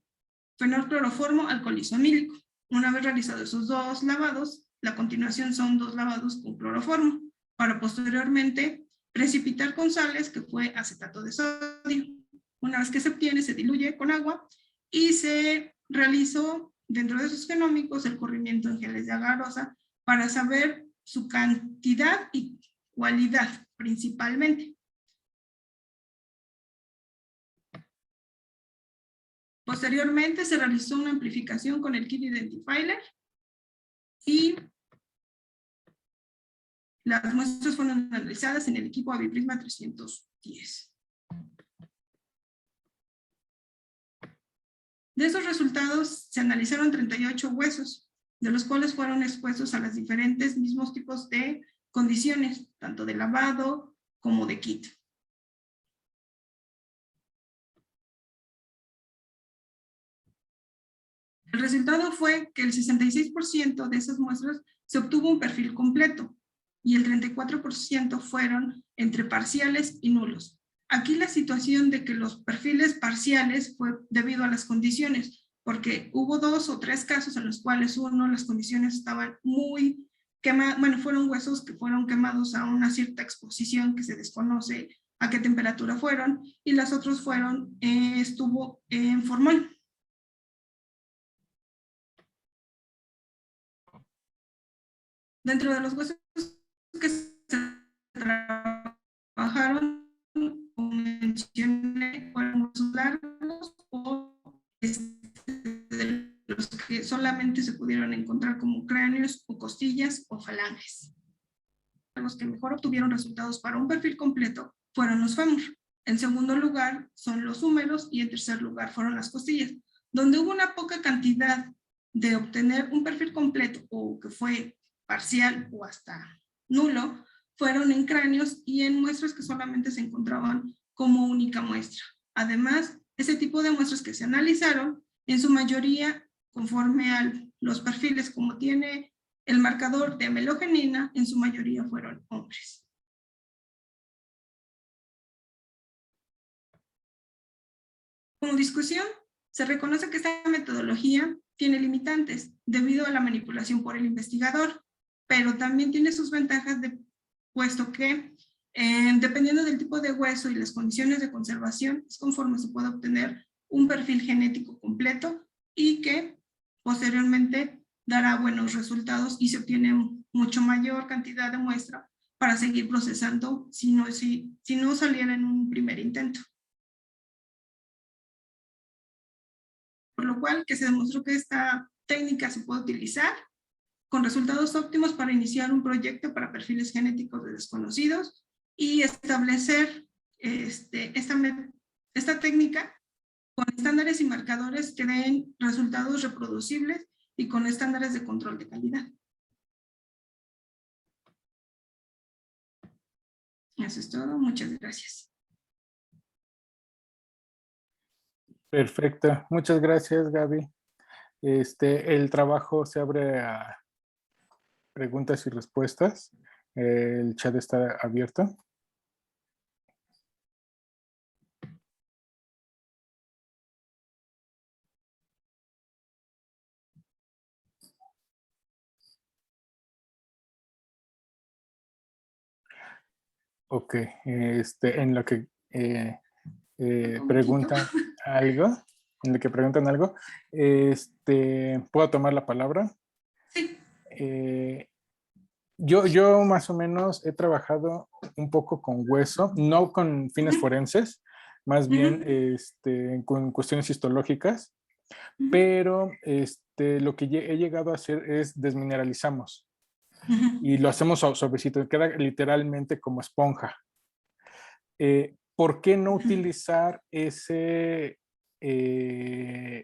fenolcloroformo alcoholisomílico. Una vez realizados esos 2 lavados, la continuación son 2 lavados con cloroformo, para posteriormente precipitar con sales, que fue acetato de sodio. Una vez que se obtiene, se diluye con agua y se realizó dentro de esos genómicos el corrimiento en geles de agarosa para saber su cantidad y cualidad principalmente. Posteriormente se realizó una amplificación con el kit identifier y las muestras fueron analizadas en el equipo AVIP Prisma 310. De esos resultados se analizaron 38 huesos, de los cuales fueron expuestos a los diferentes mismos tipos de condiciones, tanto de lavado como de kit. El resultado fue que el 66% de esas muestras se obtuvo un perfil completo y el 34% fueron entre parciales y nulos. Aquí la situación de que los perfiles parciales fue debido a las condiciones, porque hubo 2 o 3 casos en los cuales las condiciones estaban muy quemadas, bueno, fueron huesos que fueron quemados a una cierta exposición que se desconoce a qué temperatura fueron, y las otras fueron, estuvo en formol. Dentro de los huesos que se trabajaron, como mencioné, fueron huesos largos o de los que solamente se pudieron encontrar como cráneos o costillas o falanges. Los que mejor obtuvieron resultados para un perfil completo fueron los fémur. En segundo lugar son los húmeros y en tercer lugar fueron las costillas. Donde hubo una poca cantidad de obtener un perfil completo o que fue parcial o hasta nulo, fueron en cráneos y en muestras que solamente se encontraban como única muestra. Además, ese tipo de muestras que se analizaron, en su mayoría, conforme a los perfiles como tiene el marcador de amelogenina, en su mayoría fueron hombres. Como discusión, se reconoce que esta metodología tiene limitantes debido a la manipulación por el investigador, pero también tiene sus ventajas, puesto que dependiendo del tipo de hueso y las condiciones de conservación, es conforme se puede obtener un perfil genético completo y que posteriormente dará buenos resultados y se obtiene mucho mayor cantidad de muestra para seguir procesando si no saliera en un primer intento. Por lo cual que se demostró que esta técnica se puede utilizar con resultados óptimos para iniciar un proyecto para perfiles genéticos de desconocidos y establecer esta esta técnica con estándares y marcadores que den resultados reproducibles y con estándares de control de calidad. Eso es todo. Muchas gracias. Perfecto. Muchas gracias, Gaby. El trabajo se abre a preguntas y respuestas. El chat está abierto. Ok, en lo que preguntan algo, ¿puedo tomar la palabra? Sí. Yo más o menos he trabajado un poco con hueso, no con fines forenses, más bien con cuestiones histológicas, pero lo que he llegado a hacer es desmineralizamos y lo hacemos suavecito, queda literalmente como esponja. ¿Por qué no utilizar esa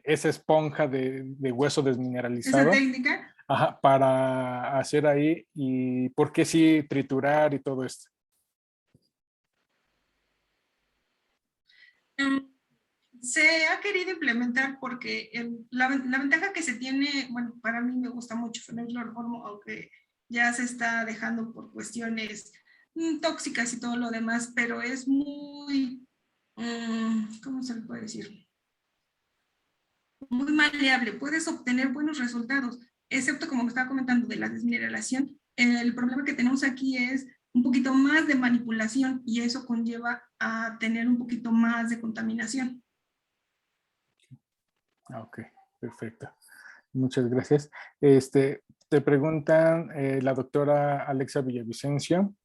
esponja de hueso desmineralizado? ¿Esa técnica? Ajá, para hacer ahí, y por qué sí triturar y todo esto. Se ha querido implementar porque la ventaja que se tiene, bueno, para mí me gusta mucho fenilcloroformo, aunque ya se está dejando por cuestiones tóxicas y todo lo demás, pero es muy, ¿cómo se le puede decir? Muy maleable, puedes obtener buenos resultados, excepto como me estaba comentando de la desmineralación. El problema que tenemos aquí es un poquito más de manipulación y eso conlleva a tener un poquito más de contaminación. Ok, perfecto. Muchas gracias. Te preguntan la doctora Alexa Villavicencio,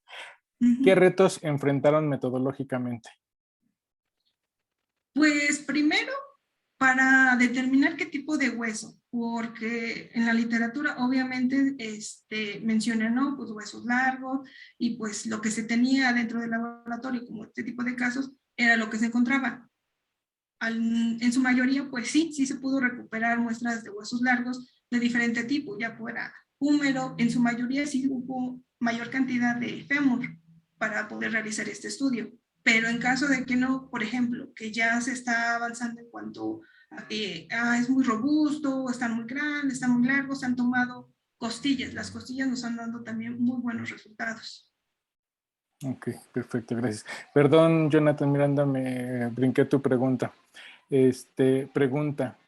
¿qué retos enfrentaron metodológicamente? Pues primero, para determinar qué tipo de hueso, porque en la literatura obviamente mencionan, ¿no? Pues huesos largos, y pues lo que se tenía dentro del laboratorio como este tipo de casos era lo que se encontraba. En su mayoría, pues sí se pudo recuperar muestras de huesos largos de diferente tipo, ya fuera húmero, en su mayoría sí hubo mayor cantidad de fémur para poder realizar este estudio. Pero en caso de que no, por ejemplo, que ya se está avanzando en cuanto a que es muy robusto, están muy grandes, están muy largos, han tomado costillas. Las costillas nos han dado también muy buenos resultados. Ok, perfecto, gracias. Perdón, Jonathan Miranda, me brinqué tu pregunta. Pregunta,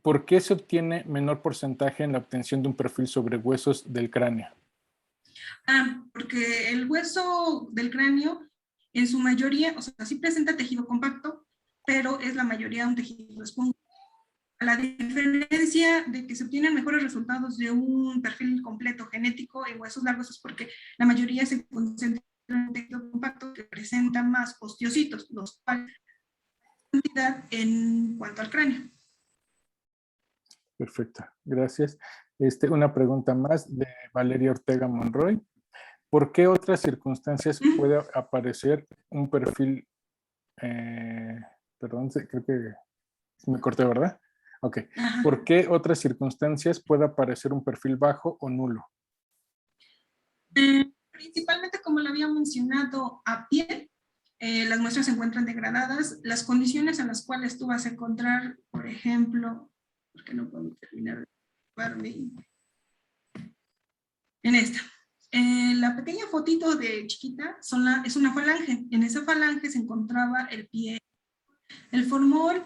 ¿por qué se obtiene menor porcentaje en la obtención de un perfil sobre huesos del cráneo? Porque el hueso del cráneo, en su mayoría, o sea, sí presenta tejido compacto, pero es la mayoría un tejido esponjoso. La diferencia de que se obtienen mejores resultados de un perfil completo genético en huesos largos es porque la mayoría se concentra en un tejido compacto que presenta más osteocitos, los cuales cantidad en cuanto al cráneo. Perfecto, gracias. Una pregunta más de Valeria Ortega Monroy. ¿Por qué otras circunstancias puede aparecer un perfil? Perdón, creo que me corté, ¿verdad? Ok. Ajá. ¿Por qué otras circunstancias puede aparecer un perfil bajo o nulo? Principalmente, como lo había mencionado, a piel, las muestras se encuentran degradadas. Las condiciones en las cuales tú vas a encontrar, por ejemplo, porque no puedo terminar de verme en esta. La pequeña fotito de chiquita es una falange. En esa falange se encontraba el pie. El formol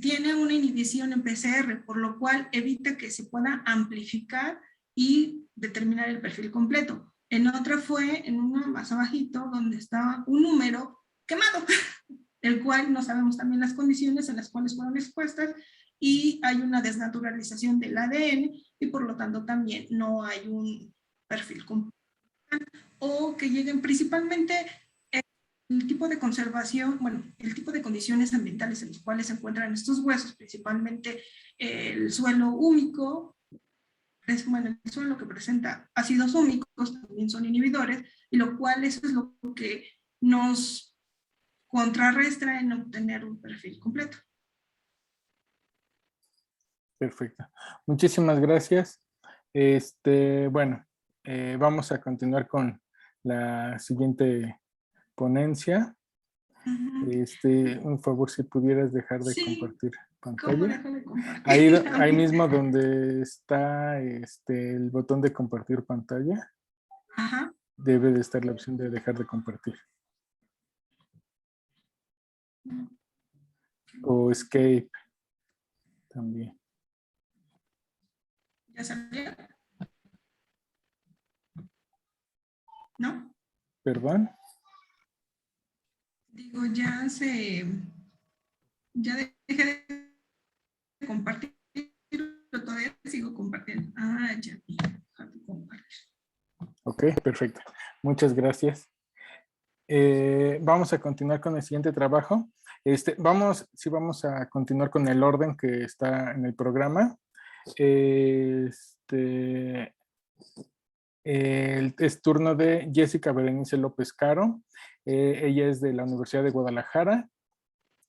tiene una inhibición en PCR, por lo cual evita que se pueda amplificar y determinar el perfil completo. En otra fue en una más abajito donde estaba un número quemado, el cual no sabemos también las condiciones en las cuales fueron expuestas, y hay una desnaturalización del ADN y por lo tanto también no hay un perfil completo. O que lleguen principalmente el tipo de conservación, bueno, el tipo de condiciones ambientales en los cuales se encuentran estos huesos, principalmente el suelo húmico, bueno, el suelo que presenta ácidos húmicos también son inhibidores, y lo cual eso es lo que nos contrarrestra en obtener un perfil completo. Perfecto. Muchísimas gracias. Bueno, vamos a continuar con la siguiente ponencia. Un favor, si pudieras dejar de compartir pantalla. ¿Cómo dejo de compartir? Ahí mismo donde está el botón de compartir pantalla, Ajá. debe de estar la opción de dejar de compartir. O escape también. ¿Ya salió? ¿No? ¿Perdón? Digo, ya dejé de compartir, pero todavía sigo compartiendo. Ah, ya vi. Dejar de compartir. Ok, perfecto. Muchas gracias. Vamos a continuar con el siguiente trabajo. Vamos a continuar con el orden que está en el programa. Es turno de Jessica Berenice López Caro. Ella es de la Universidad de Guadalajara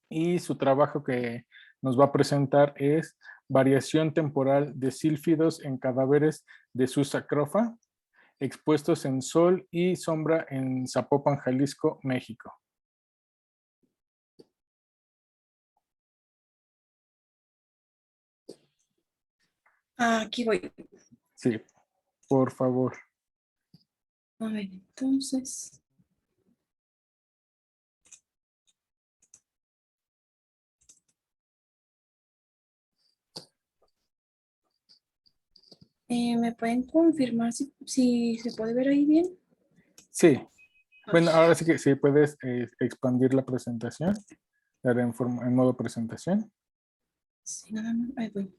y su trabajo que nos va a presentar es variación temporal de sílfidos en cadáveres de Susacrofa expuestos en sol y sombra en Zapopan, Jalisco, México. Aquí voy. Sí, por favor. A ver, entonces. ¿Me pueden confirmar si se puede ver ahí bien? Sí. Bueno, ahora sí que sí puedes expandir la presentación, dar en modo presentación. Sí, nada más. Ahí voy.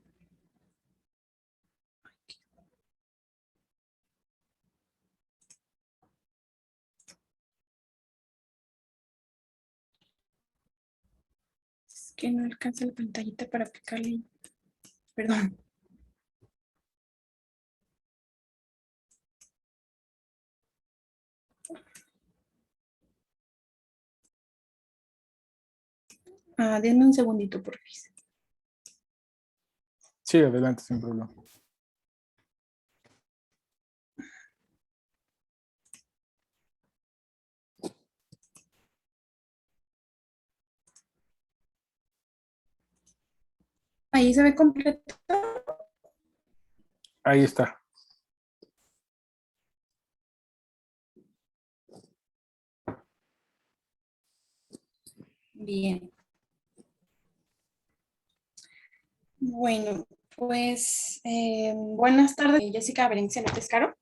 Es que no alcanza la pantallita para aplicarle. Perdón. Denme un segundito, por favor. Sí, adelante, sin problema. Ahí se ve completo. Ahí está. Bien. Bueno, pues buenas tardes. Jessica Berenice López Caro.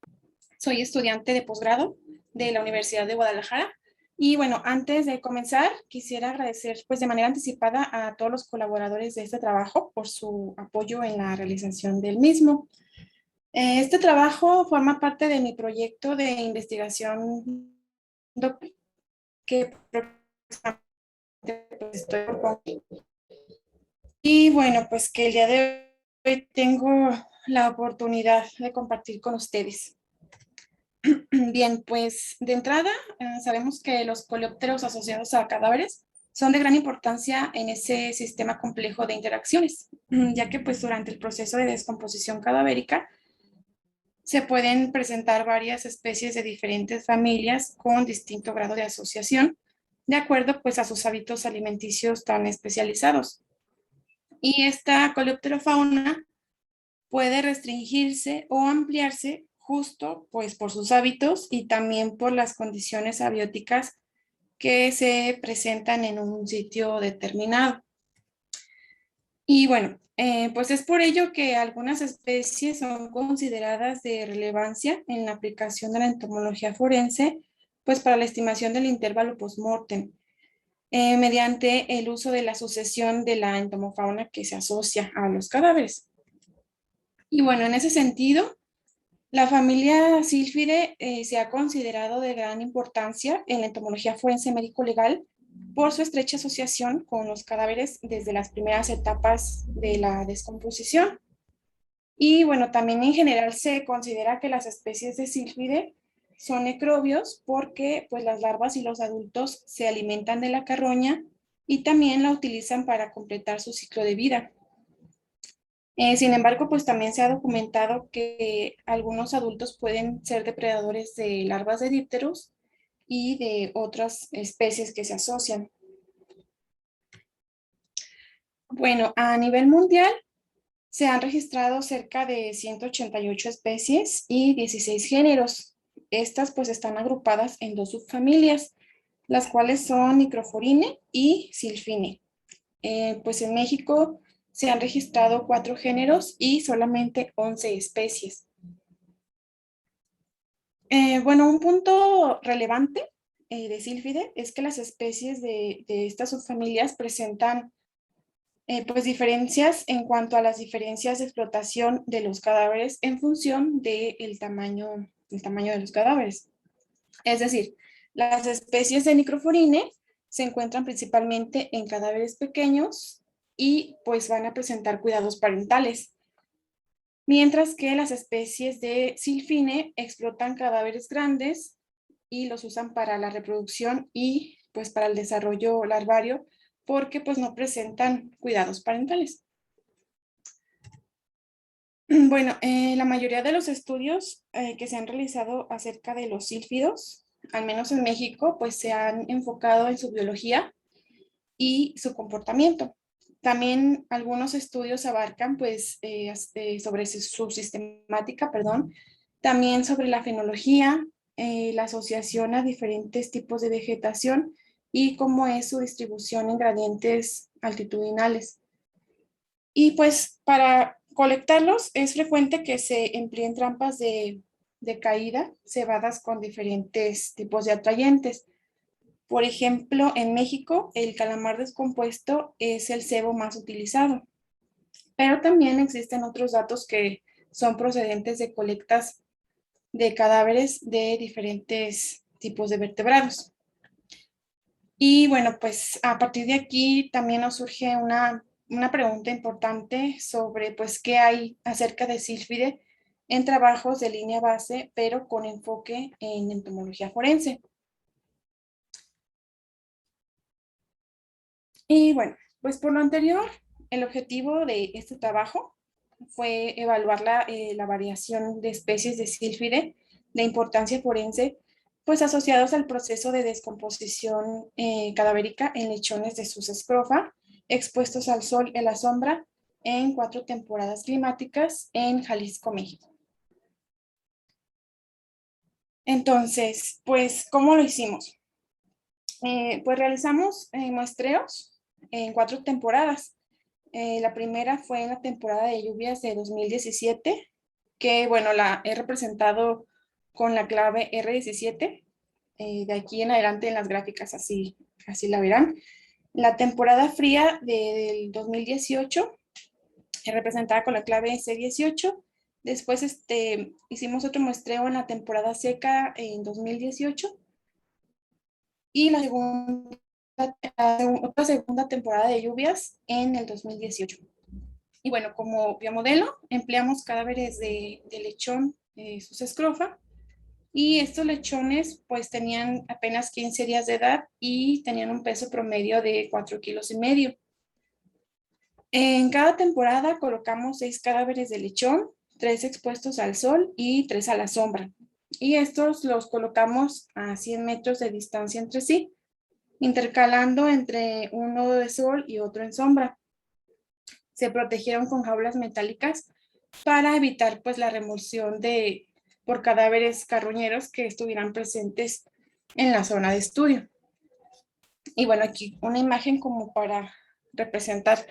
Soy estudiante de posgrado de la Universidad de Guadalajara. Y bueno, antes de comenzar, quisiera agradecer pues de manera anticipada a todos los colaboradores de este trabajo por su apoyo en la realización del mismo. Este trabajo forma parte de mi proyecto de investigación que estoy proponiendo. Y bueno, pues que el día de hoy tengo la oportunidad de compartir con ustedes. Bien, pues de entrada sabemos que los coleópteros asociados a cadáveres son de gran importancia en ese sistema complejo de interacciones, ya que pues durante el proceso de descomposición cadavérica se pueden presentar varias especies de diferentes familias con distinto grado de asociación, de acuerdo pues a sus hábitos alimenticios tan especializados. Y esta coleópterofauna puede restringirse o ampliarse justo pues por sus hábitos y también por las condiciones abióticas que se presentan en un sitio determinado. Y bueno, pues es por ello que algunas especies son consideradas de relevancia en la aplicación de la entomología forense, pues para la estimación del intervalo postmortem, mediante el uso de la sucesión de la entomofauna que se asocia a los cadáveres. Y bueno, en ese sentido, la familia Silphide se ha considerado de gran importancia en la entomología forense médico-legal por su estrecha asociación con los cadáveres desde las primeras etapas de la descomposición. Y bueno, también en general se considera que las especies de Silphide son necrobios porque pues las larvas y los adultos se alimentan de la carroña y también la utilizan para completar su ciclo de vida. Sin embargo, pues también se ha documentado que algunos adultos pueden ser depredadores de larvas de dípteros y de otras especies que se asocian. Bueno, a nivel mundial se han registrado cerca de 188 especies y 16 géneros. Estas pues están agrupadas en dos subfamilias, las cuales son Microforine y Silphine. Pues en México se han registrado 4 géneros y solamente 11 especies. Bueno, un punto relevante de Sílfide es que las especies de estas subfamilias presentan pues diferencias en cuanto a las diferencias de explotación de los cadáveres en función del tamaño de los cadáveres. Es decir, las especies de Microforine se encuentran principalmente en cadáveres pequeños y pues van a presentar cuidados parentales. Mientras que las especies de Silphine explotan cadáveres grandes y los usan para la reproducción y pues para el desarrollo larvario porque pues no presentan cuidados parentales. Bueno, la mayoría de los estudios que se han realizado acerca de los sílfidos, al menos en México, pues se han enfocado en su biología y su comportamiento. También algunos estudios abarcan pues sobre su sistemática, perdón, también sobre la fenología, la asociación a diferentes tipos de vegetación y cómo es su distribución en gradientes altitudinales. Y pues para colectarlos es frecuente que se empleen trampas de caída cebadas con diferentes tipos de atrayentes. Por ejemplo, en México, el calamar descompuesto es el cebo más utilizado, pero también existen otros datos que son procedentes de colectas de cadáveres de diferentes tipos de vertebrados. Y bueno, pues a partir de aquí también nos surge una pregunta importante sobre pues qué hay acerca de Sílfide en trabajos de línea base, pero con enfoque en entomología forense. Y bueno, pues por lo anterior, el objetivo de este trabajo fue evaluar la variación de especies de sílfide de importancia forense, pues asociados al proceso de descomposición cadavérica en lechones de sus escrofa, expuestos al sol y a la sombra en 4 temporadas climáticas en Jalisco, México. Entonces, pues, ¿cómo lo hicimos? Pues realizamos muestreos en 4 temporadas. La primera fue en la temporada de lluvias de 2017, que bueno, la he representado con la clave R17. De aquí en adelante en las gráficas así la verán. La temporada fría del 2018, representada con la clave C18. Después hicimos otro muestreo en la temporada seca en 2018. Y otra segunda temporada de lluvias en el 2018. Y bueno, como biomodelo empleamos cadáveres de lechón, sus escrofa, y estos lechones pues tenían apenas 15 días de edad y tenían un peso promedio de 4,5 kilos. En cada temporada colocamos 6 cadáveres de lechón, 3 expuestos al sol y 3 a la sombra. Y estos los colocamos a 100 metros de distancia entre sí, intercalando entre uno de sol y otro en sombra. Se protegieron con jaulas metálicas para evitar pues la remoción por cadáveres carroñeros que estuvieran presentes en la zona de estudio. Y bueno, aquí una imagen como para representar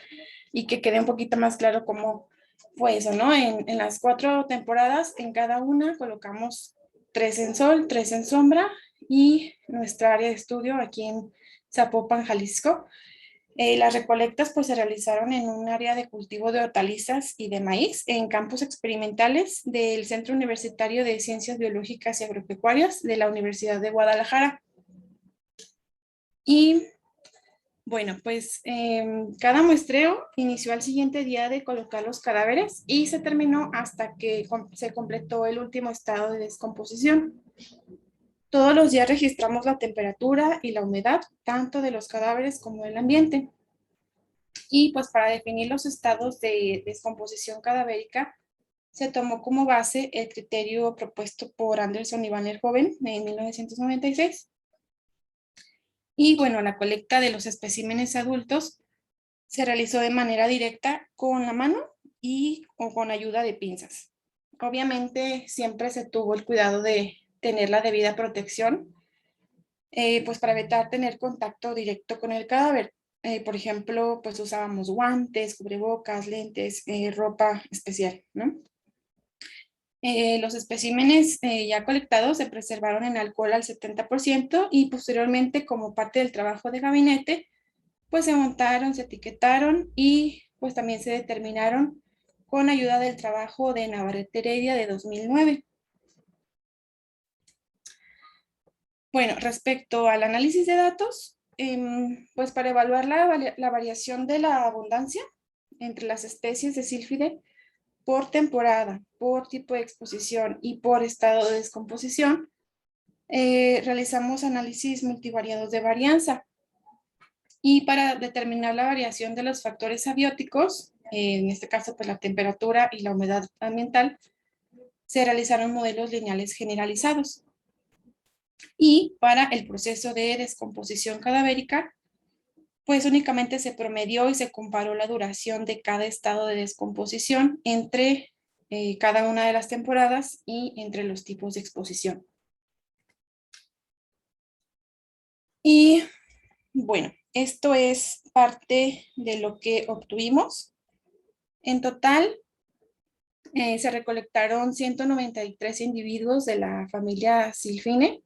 y que quede un poquito más claro cómo fue eso, ¿no? En las 4 temporadas, en cada una colocamos 3 en sol, 3 en sombra, y nuestra área de estudio aquí en Zapopan, Jalisco. Las recolectas pues se realizaron en un área de cultivo de hortalizas y de maíz en campos experimentales del Centro Universitario de Ciencias Biológicas y Agropecuarias de la Universidad de Guadalajara. Y bueno, pues cada muestreo inició al siguiente día de colocar los cadáveres y se terminó hasta que se completó el último estado de descomposición. Todos los días registramos la temperatura y la humedad, tanto de los cadáveres como del ambiente. Y pues para definir los estados de descomposición cadavérica, se tomó como base el criterio propuesto por Anderson y Van der Hoeven en 1996. Y bueno, la colecta de los especímenes adultos se realizó de manera directa con la mano o con ayuda de pinzas. Obviamente siempre se tuvo el cuidado de tener la debida protección, pues para evitar tener contacto directo con el cadáver. Por ejemplo, pues usábamos guantes, cubrebocas, lentes, ropa especial, ¿no? Los especímenes ya colectados se preservaron en alcohol al 70% y posteriormente, como parte del trabajo de gabinete, pues se montaron, se etiquetaron y pues también se determinaron con ayuda del trabajo de Navarrete Heredia de 2009. Bueno, respecto al análisis de datos, pues para evaluar la variación de la abundancia entre las especies de sílfide por temporada, por tipo de exposición y por estado de descomposición, realizamos análisis multivariados de varianza. Y para determinar la variación de los factores abióticos, en este caso pues la temperatura y la humedad ambiental, se realizaron modelos lineales generalizados. Y para el proceso de descomposición cadavérica, pues únicamente se promedió y se comparó la duración de cada estado de descomposición entre cada una de las temporadas y entre los tipos de exposición. Y bueno, esto es parte de lo que obtuvimos. En total, se recolectaron 193 individuos de la familia Silphine,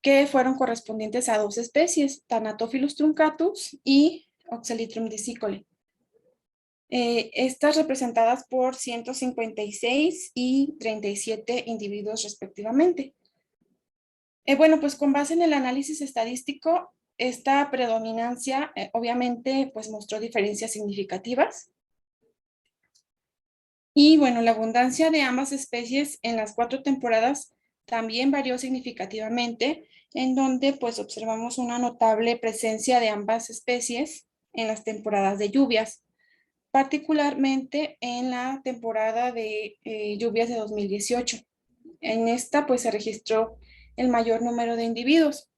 que fueron correspondientes a 2 especies, Thanatophilus truncatus y Oxalitrum disicole. Estas representadas por 156 y 37 individuos respectivamente. Bueno, pues con base en el análisis estadístico, esta predominancia obviamente pues mostró diferencias significativas. Y bueno, la abundancia de ambas especies en las 4 temporadas también varió significativamente, en donde pues observamos una notable presencia de ambas especies en las temporadas de lluvias, particularmente en la temporada de lluvias de 2018. En esta pues se registró el mayor número de individuos.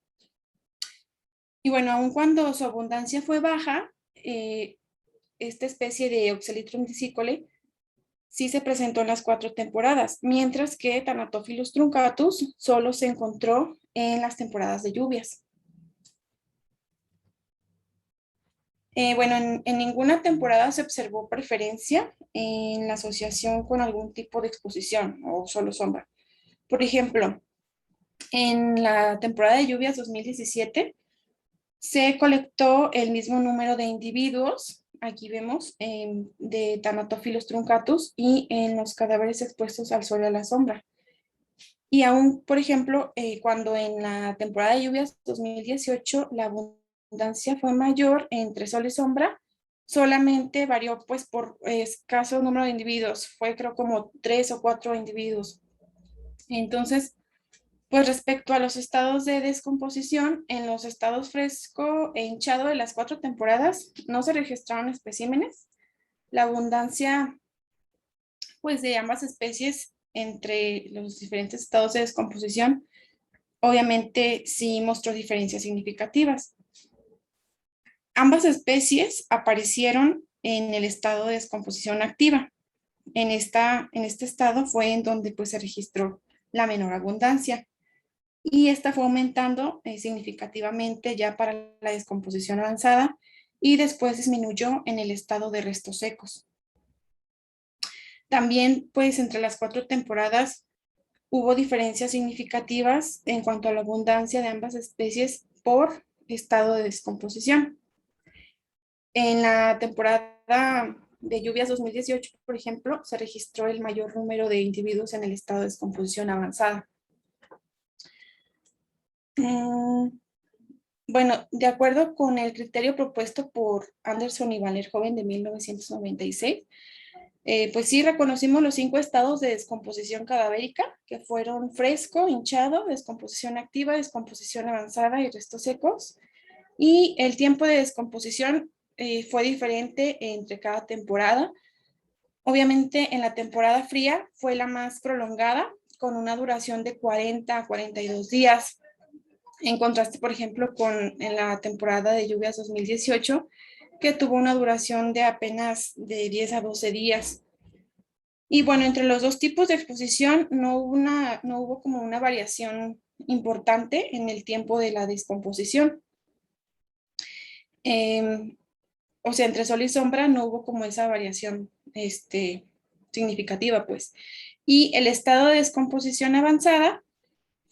Y bueno, aun cuando su abundancia fue baja, esta especie de Oxalitrum disicole sí se presentó en las 4 temporadas, mientras que Thanatophilus truncatus solo se encontró en las temporadas de lluvias. Bueno, en ninguna temporada se observó preferencia en la asociación con algún tipo de exposición o solo sombra. Por ejemplo, en la temporada de lluvias 2017 se colectó el mismo número de individuos, aquí vemos, de Thanatophilus truncatus y en los cadáveres expuestos al sol y a la sombra. Y aún, por ejemplo, cuando en la temporada de lluvias 2018 la abundancia fue mayor entre sol y sombra, solamente varió pues por escaso número de individuos, fue creo como 3 o 4 individuos. Entonces, pues respecto a los estados de descomposición, en los estados fresco e hinchado de las 4 temporadas no se registraron especímenes. La abundancia pues de ambas especies entre los diferentes estados de descomposición obviamente sí mostró diferencias significativas. Ambas especies aparecieron en el estado de descomposición activa. En este estado fue en donde pues se registró la menor abundancia. Y esta fue aumentando significativamente ya para la descomposición avanzada y después disminuyó en el estado de restos secos. También, pues, entre las 4 temporadas hubo diferencias significativas en cuanto a la abundancia de ambas especies por estado de descomposición. En la temporada de lluvias 2018, por ejemplo, se registró el mayor número de individuos en el estado de descomposición avanzada. Bueno, de acuerdo con el criterio propuesto por Anderson y Van der Hoeven de 1996, Pues sí, reconocimos los 5 estados de descomposición cadavérica, que fueron fresco, hinchado, descomposición activa, descomposición avanzada y restos secos. Y el tiempo de descomposición fue diferente entre cada temporada. Obviamente en la temporada fría fue la más prolongada, con una duración de 40 a 42 días. En contraste, por ejemplo, con en la temporada de lluvias 2018, que tuvo una duración de apenas de 10 a 12 días. Y bueno, entre los dos tipos de exposición no hubo como una variación importante en el tiempo de la descomposición. O sea, entre sol y sombra no hubo como esa variación significativa, pues. Y el estado de descomposición avanzada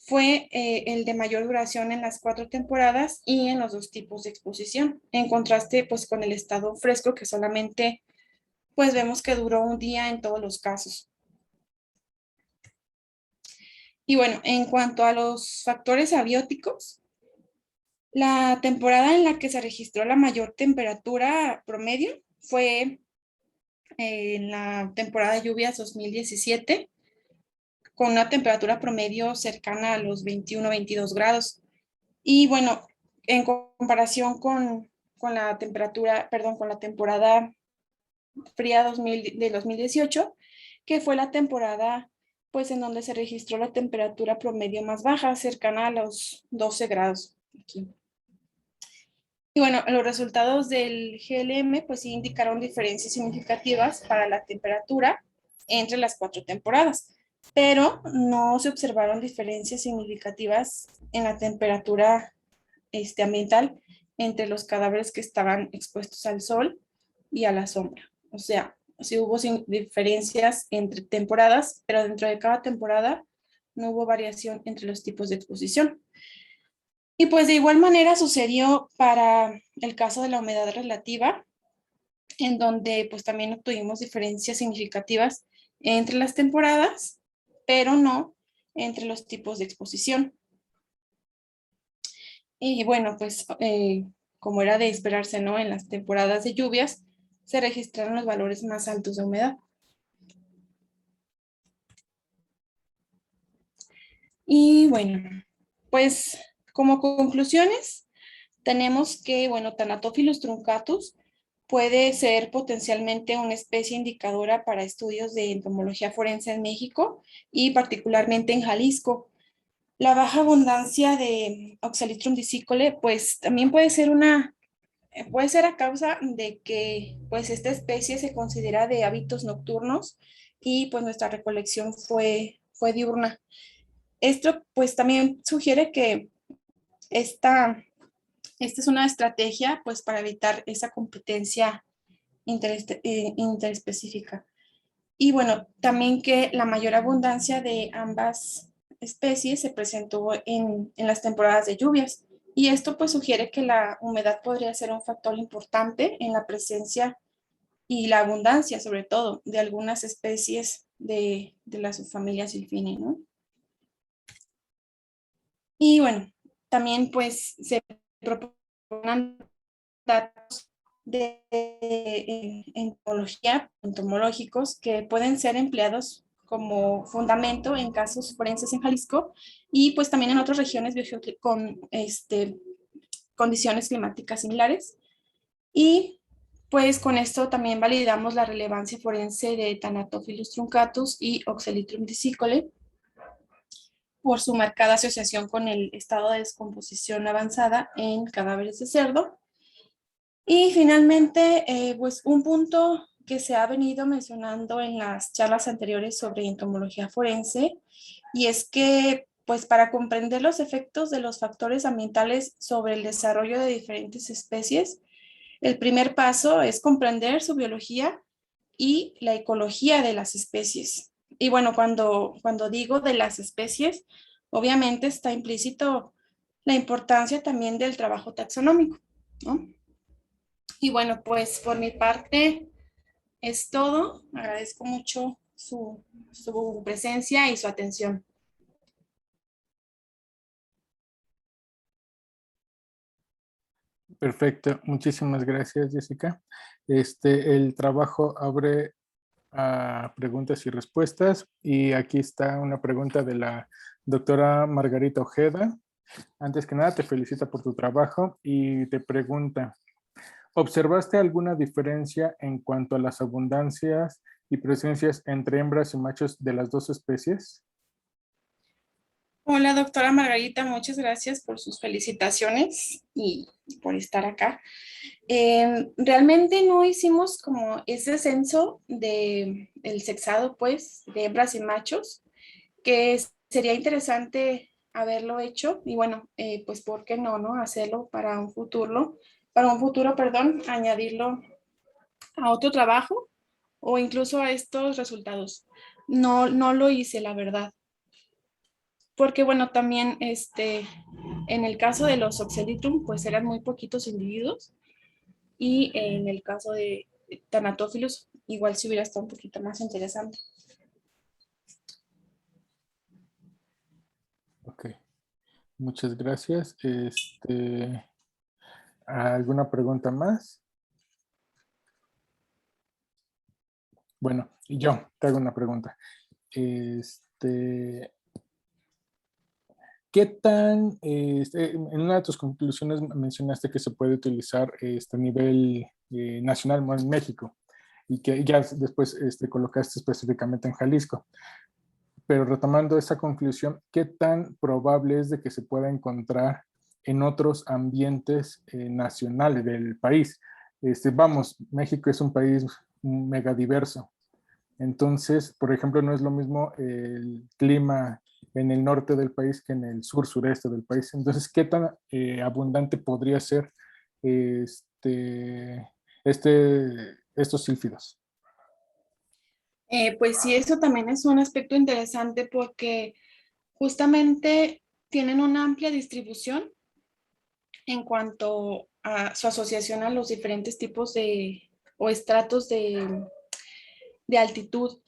fue el de mayor duración en las 4 temporadas y en los dos tipos de exposición, en contraste pues con el estado fresco que solamente pues vemos que duró un día en todos los casos. Y bueno, en cuanto a los factores abióticos, la temporada en la que se registró la mayor temperatura promedio fue en la temporada de lluvias 2017, con una temperatura promedio cercana a los 21 22 grados. Y bueno, en comparación con la temperatura, perdón, con la temporada fría de 2018, que fue la temporada pues en donde se registró la temperatura promedio más baja, cercana a los 12 grados. Aquí. Y bueno, los resultados del GLM pues sí indicaron diferencias significativas para la temperatura entre las 4 temporadas, pero no se observaron diferencias significativas en la temperatura ambiental entre los cadáveres que estaban expuestos al sol y a la sombra. O sea, sí hubo diferencias entre temporadas, pero dentro de cada temporada no hubo variación entre los tipos de exposición. Y pues de igual manera sucedió para el caso de la humedad relativa, en donde pues también obtuvimos diferencias significativas entre las temporadas, pero no entre los tipos de exposición. Y bueno, pues como era de esperarse, ¿no? En las temporadas de lluvias se registraron los valores más altos de humedad. Y bueno, pues como conclusiones, tenemos que, bueno, Thanatophilus truncatus puede ser potencialmente una especie indicadora para estudios de entomología forense en México y particularmente en Jalisco. La baja abundancia de Oxalitrum disicole, pues también puede ser a causa de que pues esta especie se considera de hábitos nocturnos y pues nuestra recolección fue diurna. Esto pues también sugiere que esta es una estrategia pues para evitar esa competencia interespecífica. Y bueno, también que la mayor abundancia de ambas especies se presentó en las temporadas de lluvias. Y esto pues sugiere que la humedad podría ser un factor importante en la presencia y la abundancia, sobre todo, de algunas especies de la subfamilia Silphini, ¿no? Y bueno, también pues se proponen datos de entomológicos que pueden ser empleados como fundamento en casos forenses en Jalisco y pues también en otras regiones con condiciones climáticas similares. Y pues con esto también validamos la relevancia forense de Thanatophilus truncatus y Oxalitrum disicole por su marcada asociación con el estado de descomposición avanzada en cadáveres de cerdo. Y finalmente, pues un punto que se ha venido mencionando en las charlas anteriores sobre entomología forense, y es que pues para comprender los efectos de los factores ambientales sobre el desarrollo de diferentes especies, el primer paso es comprender su biología y la ecología de las especies. Y bueno, cuando digo de las especies, obviamente está implícito la importancia también del trabajo taxonómico, ¿no? Y bueno, pues por mi parte es todo. Agradezco mucho su presencia y su atención. Perfecto, muchísimas gracias, Jessica. El trabajo abre a preguntas y respuestas. Y aquí está una pregunta de la doctora Margarita Ojeda. Antes que nada, te felicita por tu trabajo y te pregunta, ¿observaste alguna diferencia en cuanto a las abundancias y presencias entre hembras y machos de las dos especies? Hola, doctora Margarita, muchas gracias por sus felicitaciones y por estar acá. Realmente no hicimos como ese censo de el sexado, pues, de hembras y machos, que sería interesante haberlo hecho y bueno, pues, ¿por qué no, no? Hacerlo para un futuro, perdón, añadirlo a otro trabajo o incluso a estos resultados. No, no lo hice, la verdad. Porque bueno, también en el caso de los Oxelitrum, pues eran muy poquitos individuos y en el caso de Thanatófilos, igual si hubiera estado un poquito más interesante. Ok, muchas gracias. ¿Alguna pregunta más? Bueno, y yo te hago una pregunta. ¿Qué tan, en una de tus conclusiones mencionaste que se puede utilizar a nivel nacional en México y que ya después colocaste específicamente en Jalisco? Pero retomando esa conclusión, ¿qué tan probable es de que se pueda encontrar en otros ambientes nacionales del país? Vamos, México es un país megadiverso. Entonces, por ejemplo, no es lo mismo el clima en el norte del país que en el sur-sureste del país. Entonces, ¿qué tan abundante podría ser este, estos sílfidos? Pues sí, eso también es un aspecto interesante porque justamente tienen una amplia distribución en cuanto a su asociación a los diferentes tipos de o estratos de altitud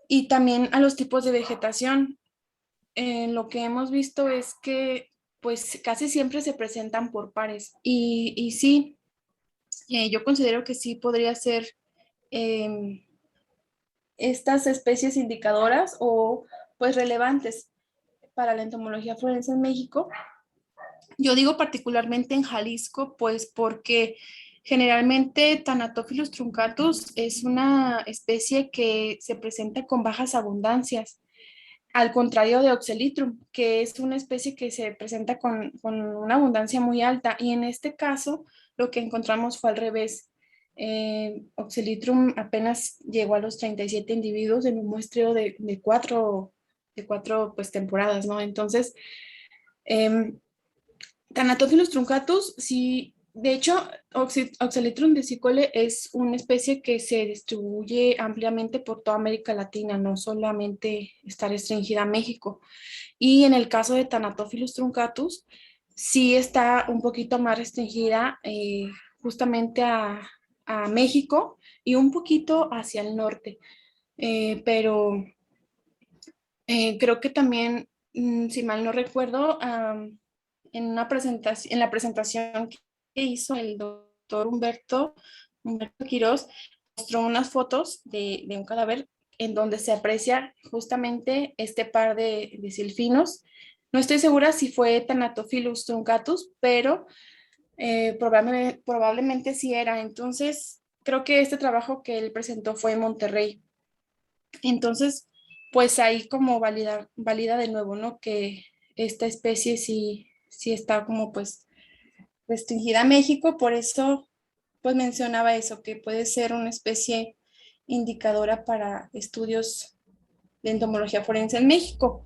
y también a los tipos de vegetación. Lo que hemos visto es que pues casi siempre se presentan por pares y sí, yo considero que sí podría ser eh, estas especies indicadoras o pues relevantes para la entomología forense en México. Yo digo particularmente en Jalisco, pues porque generalmente Thanatophilus truncatus es una especie que se presenta con bajas abundancias, al contrario de Oxelitrum, que es una especie que se presenta con una abundancia muy alta. Y en este caso, lo que encontramos fue al revés. Oxelitrum apenas llegó a los 37 individuos en un muestreo de cuatro pues, temporadas, ¿no? Entonces, eh, Thanatophilus truncatus, sí, de hecho, Oxalitrum desicole es una especie que se distribuye ampliamente por toda América Latina, no solamente está restringida a México. Y en el caso de Thanatophilus truncatus, sí está un poquito más restringida justamente a México y un poquito hacia el norte. Pero creo que también, si mal no recuerdo, en la presentación que hizo el doctor Humberto Quirós, mostró unas fotos de un cadáver en donde se aprecia justamente este par de silfinos. No estoy segura si fue Thanatophilus truncatus, pero probablemente sí era. Entonces, creo que este trabajo que él presentó fue en Monterrey. Entonces, pues ahí como valida de nuevo, ¿no? Que esta especie sí está como pues restringida a México, por eso pues mencionaba eso, que puede ser una especie indicadora para estudios de entomología forense en México.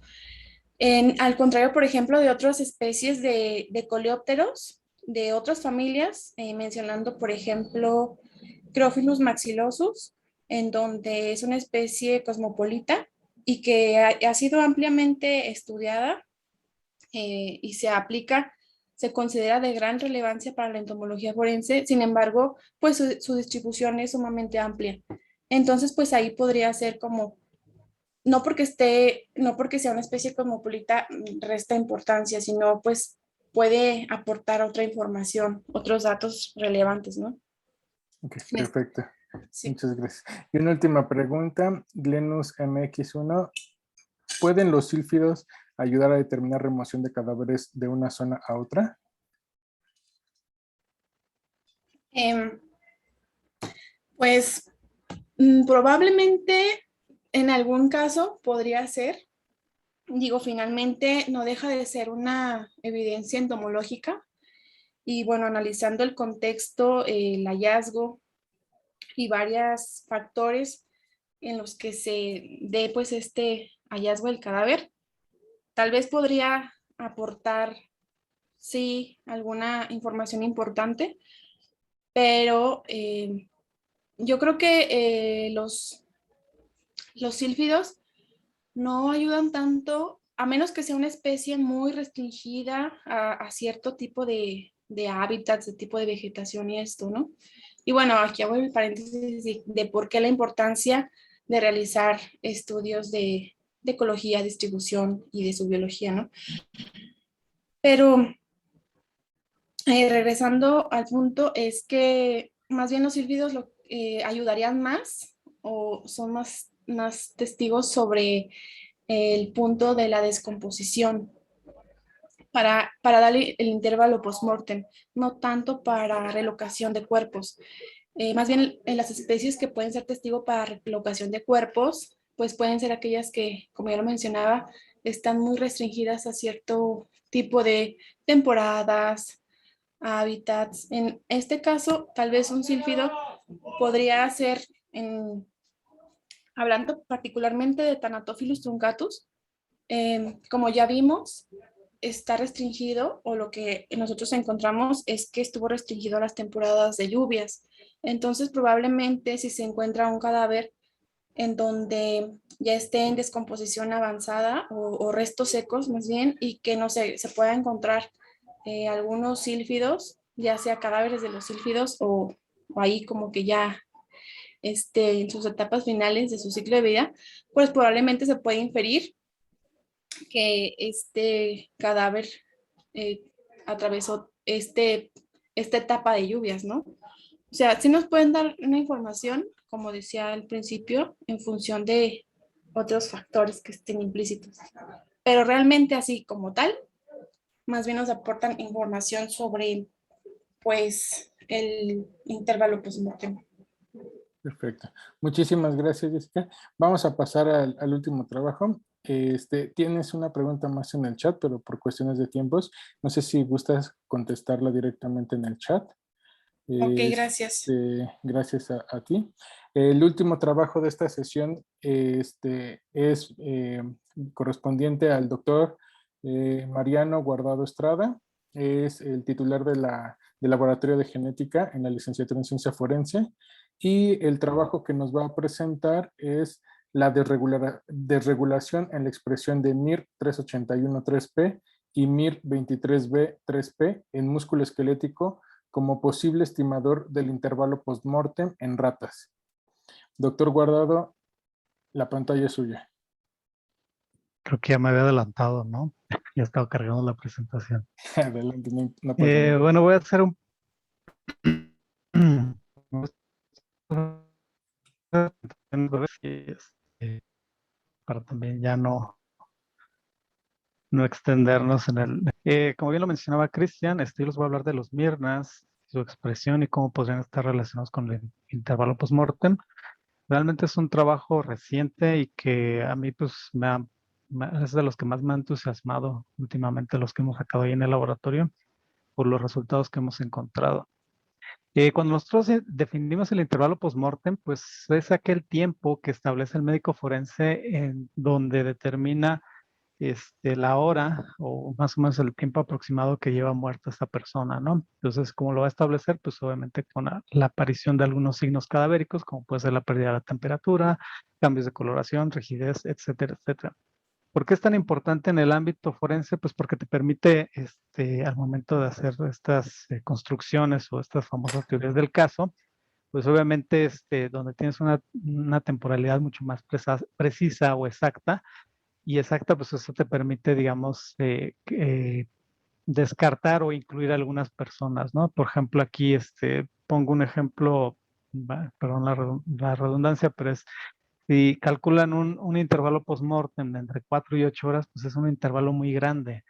Al contrario, por ejemplo, de otras especies de coleópteros, de otras familias, mencionando, por ejemplo, Crophilus maxilosus, en donde es una especie cosmopolita y que ha sido ampliamente estudiada y se considera de gran relevancia para la entomología forense. Sin embargo, pues su distribución es sumamente amplia. Entonces, pues ahí podría ser como, no porque sea una especie cosmopolita resta importancia, sino pues puede aportar otra información, otros datos relevantes, ¿no? Ok, perfecto. Sí. Muchas gracias. Y una última pregunta, Glenus MX1. ¿Pueden los sílfidos ayudar a determinar remoción de cadáveres de una zona a otra? Em, pues probablemente en algún caso podría ser. Digo, finalmente no deja de ser una evidencia entomológica y bueno, analizando el contexto, el hallazgo y varios factores en los que se dé pues este hallazgo del cadáver, tal vez podría aportar, sí, alguna información importante, pero yo creo que los sílfidos no ayudan tanto, a menos que sea una especie muy restringida a cierto tipo de hábitats, de tipo de vegetación y esto, ¿no? Y bueno, aquí hago el paréntesis de por qué la importancia de realizar estudios de ecología, distribución y de su biología, ¿no? Pero regresando al punto, es que más bien los sílfidos ayudarían más o son más testigos sobre el punto de la descomposición para darle el intervalo post-mortem, no tanto para relocación de cuerpos. Más bien en las especies que pueden ser testigo para relocación de cuerpos, pues pueden ser aquellas que, como ya lo mencionaba, están muy restringidas a cierto tipo de temporadas, hábitats. En este caso, tal vez un sílfido podría ser, hablando particularmente de Thanatophilus truncatus, como ya vimos, está restringido, o lo que nosotros encontramos es que estuvo restringido a las temporadas de lluvias. Entonces, probablemente si se encuentra un cadáver en donde ya esté en descomposición avanzada o restos secos más bien, y que no se pueda encontrar algunos sílfidos, ya sea cadáveres de los sílfidos o ahí como que ya en sus etapas finales de su ciclo de vida, pues probablemente se puede inferir que este cadáver atravesó esta etapa de lluvias, ¿no? O sea, sí nos pueden dar una información, como decía al principio, en función de otros factores que estén implícitos. Pero realmente así como tal, más bien nos aportan información sobre, pues, el intervalo postmortem. Perfecto. Muchísimas gracias, Jessica. Vamos a pasar al último trabajo. Tienes una pregunta más en el chat, pero por cuestiones de tiempos, no sé si gustas contestarla directamente en el chat. Ok, gracias. Gracias a ti. El último trabajo de esta sesión es correspondiente al doctor Mariano Guardado Estrada. Es el titular del Laboratorio de Genética en la licenciatura en Ciencia Forense. Y el trabajo que nos va a presentar es la desregulación en la expresión de MIR 381-3P y MIR 23B-3P en músculo esquelético como posible estimador del intervalo postmortem en ratas. Doctor Guardado, la pantalla es suya. Creo que ya me había adelantado, ¿no? Ya estaba cargando la presentación. Adelante, no pasa nada. Bueno, voy a hacer un... para también ya no extendernos en el... como bien lo mencionaba Cristian, les voy a hablar de los MIRNAs, su expresión y cómo podrían estar relacionados con el intervalo postmortem. Realmente es un trabajo reciente y que a mí pues es de los que más me ha entusiasmado últimamente, los que hemos sacado ahí en el laboratorio, por los resultados que hemos encontrado. Cuando nosotros definimos el intervalo postmortem, pues es aquel tiempo que establece el médico forense en donde determina la hora o más o menos el tiempo aproximado que lleva muerta esta persona, ¿no? Entonces, ¿cómo lo va a establecer? Pues obviamente con la aparición de algunos signos cadavéricos, como puede ser la pérdida de la temperatura, cambios de coloración, rigidez, etcétera, etcétera. ¿Por qué es tan importante en el ámbito forense? Pues porque te permite, al momento de hacer estas construcciones o estas famosas teorías del caso, pues obviamente donde tienes una temporalidad mucho más precisa o exacta, y exacta, pues eso te permite, digamos, descartar o incluir algunas personas, ¿no? Por ejemplo, aquí pongo un ejemplo perdón la redundancia, pero es, si calculan un intervalo post-mortem de entre 4 y 8 horas, pues es un intervalo muy grande.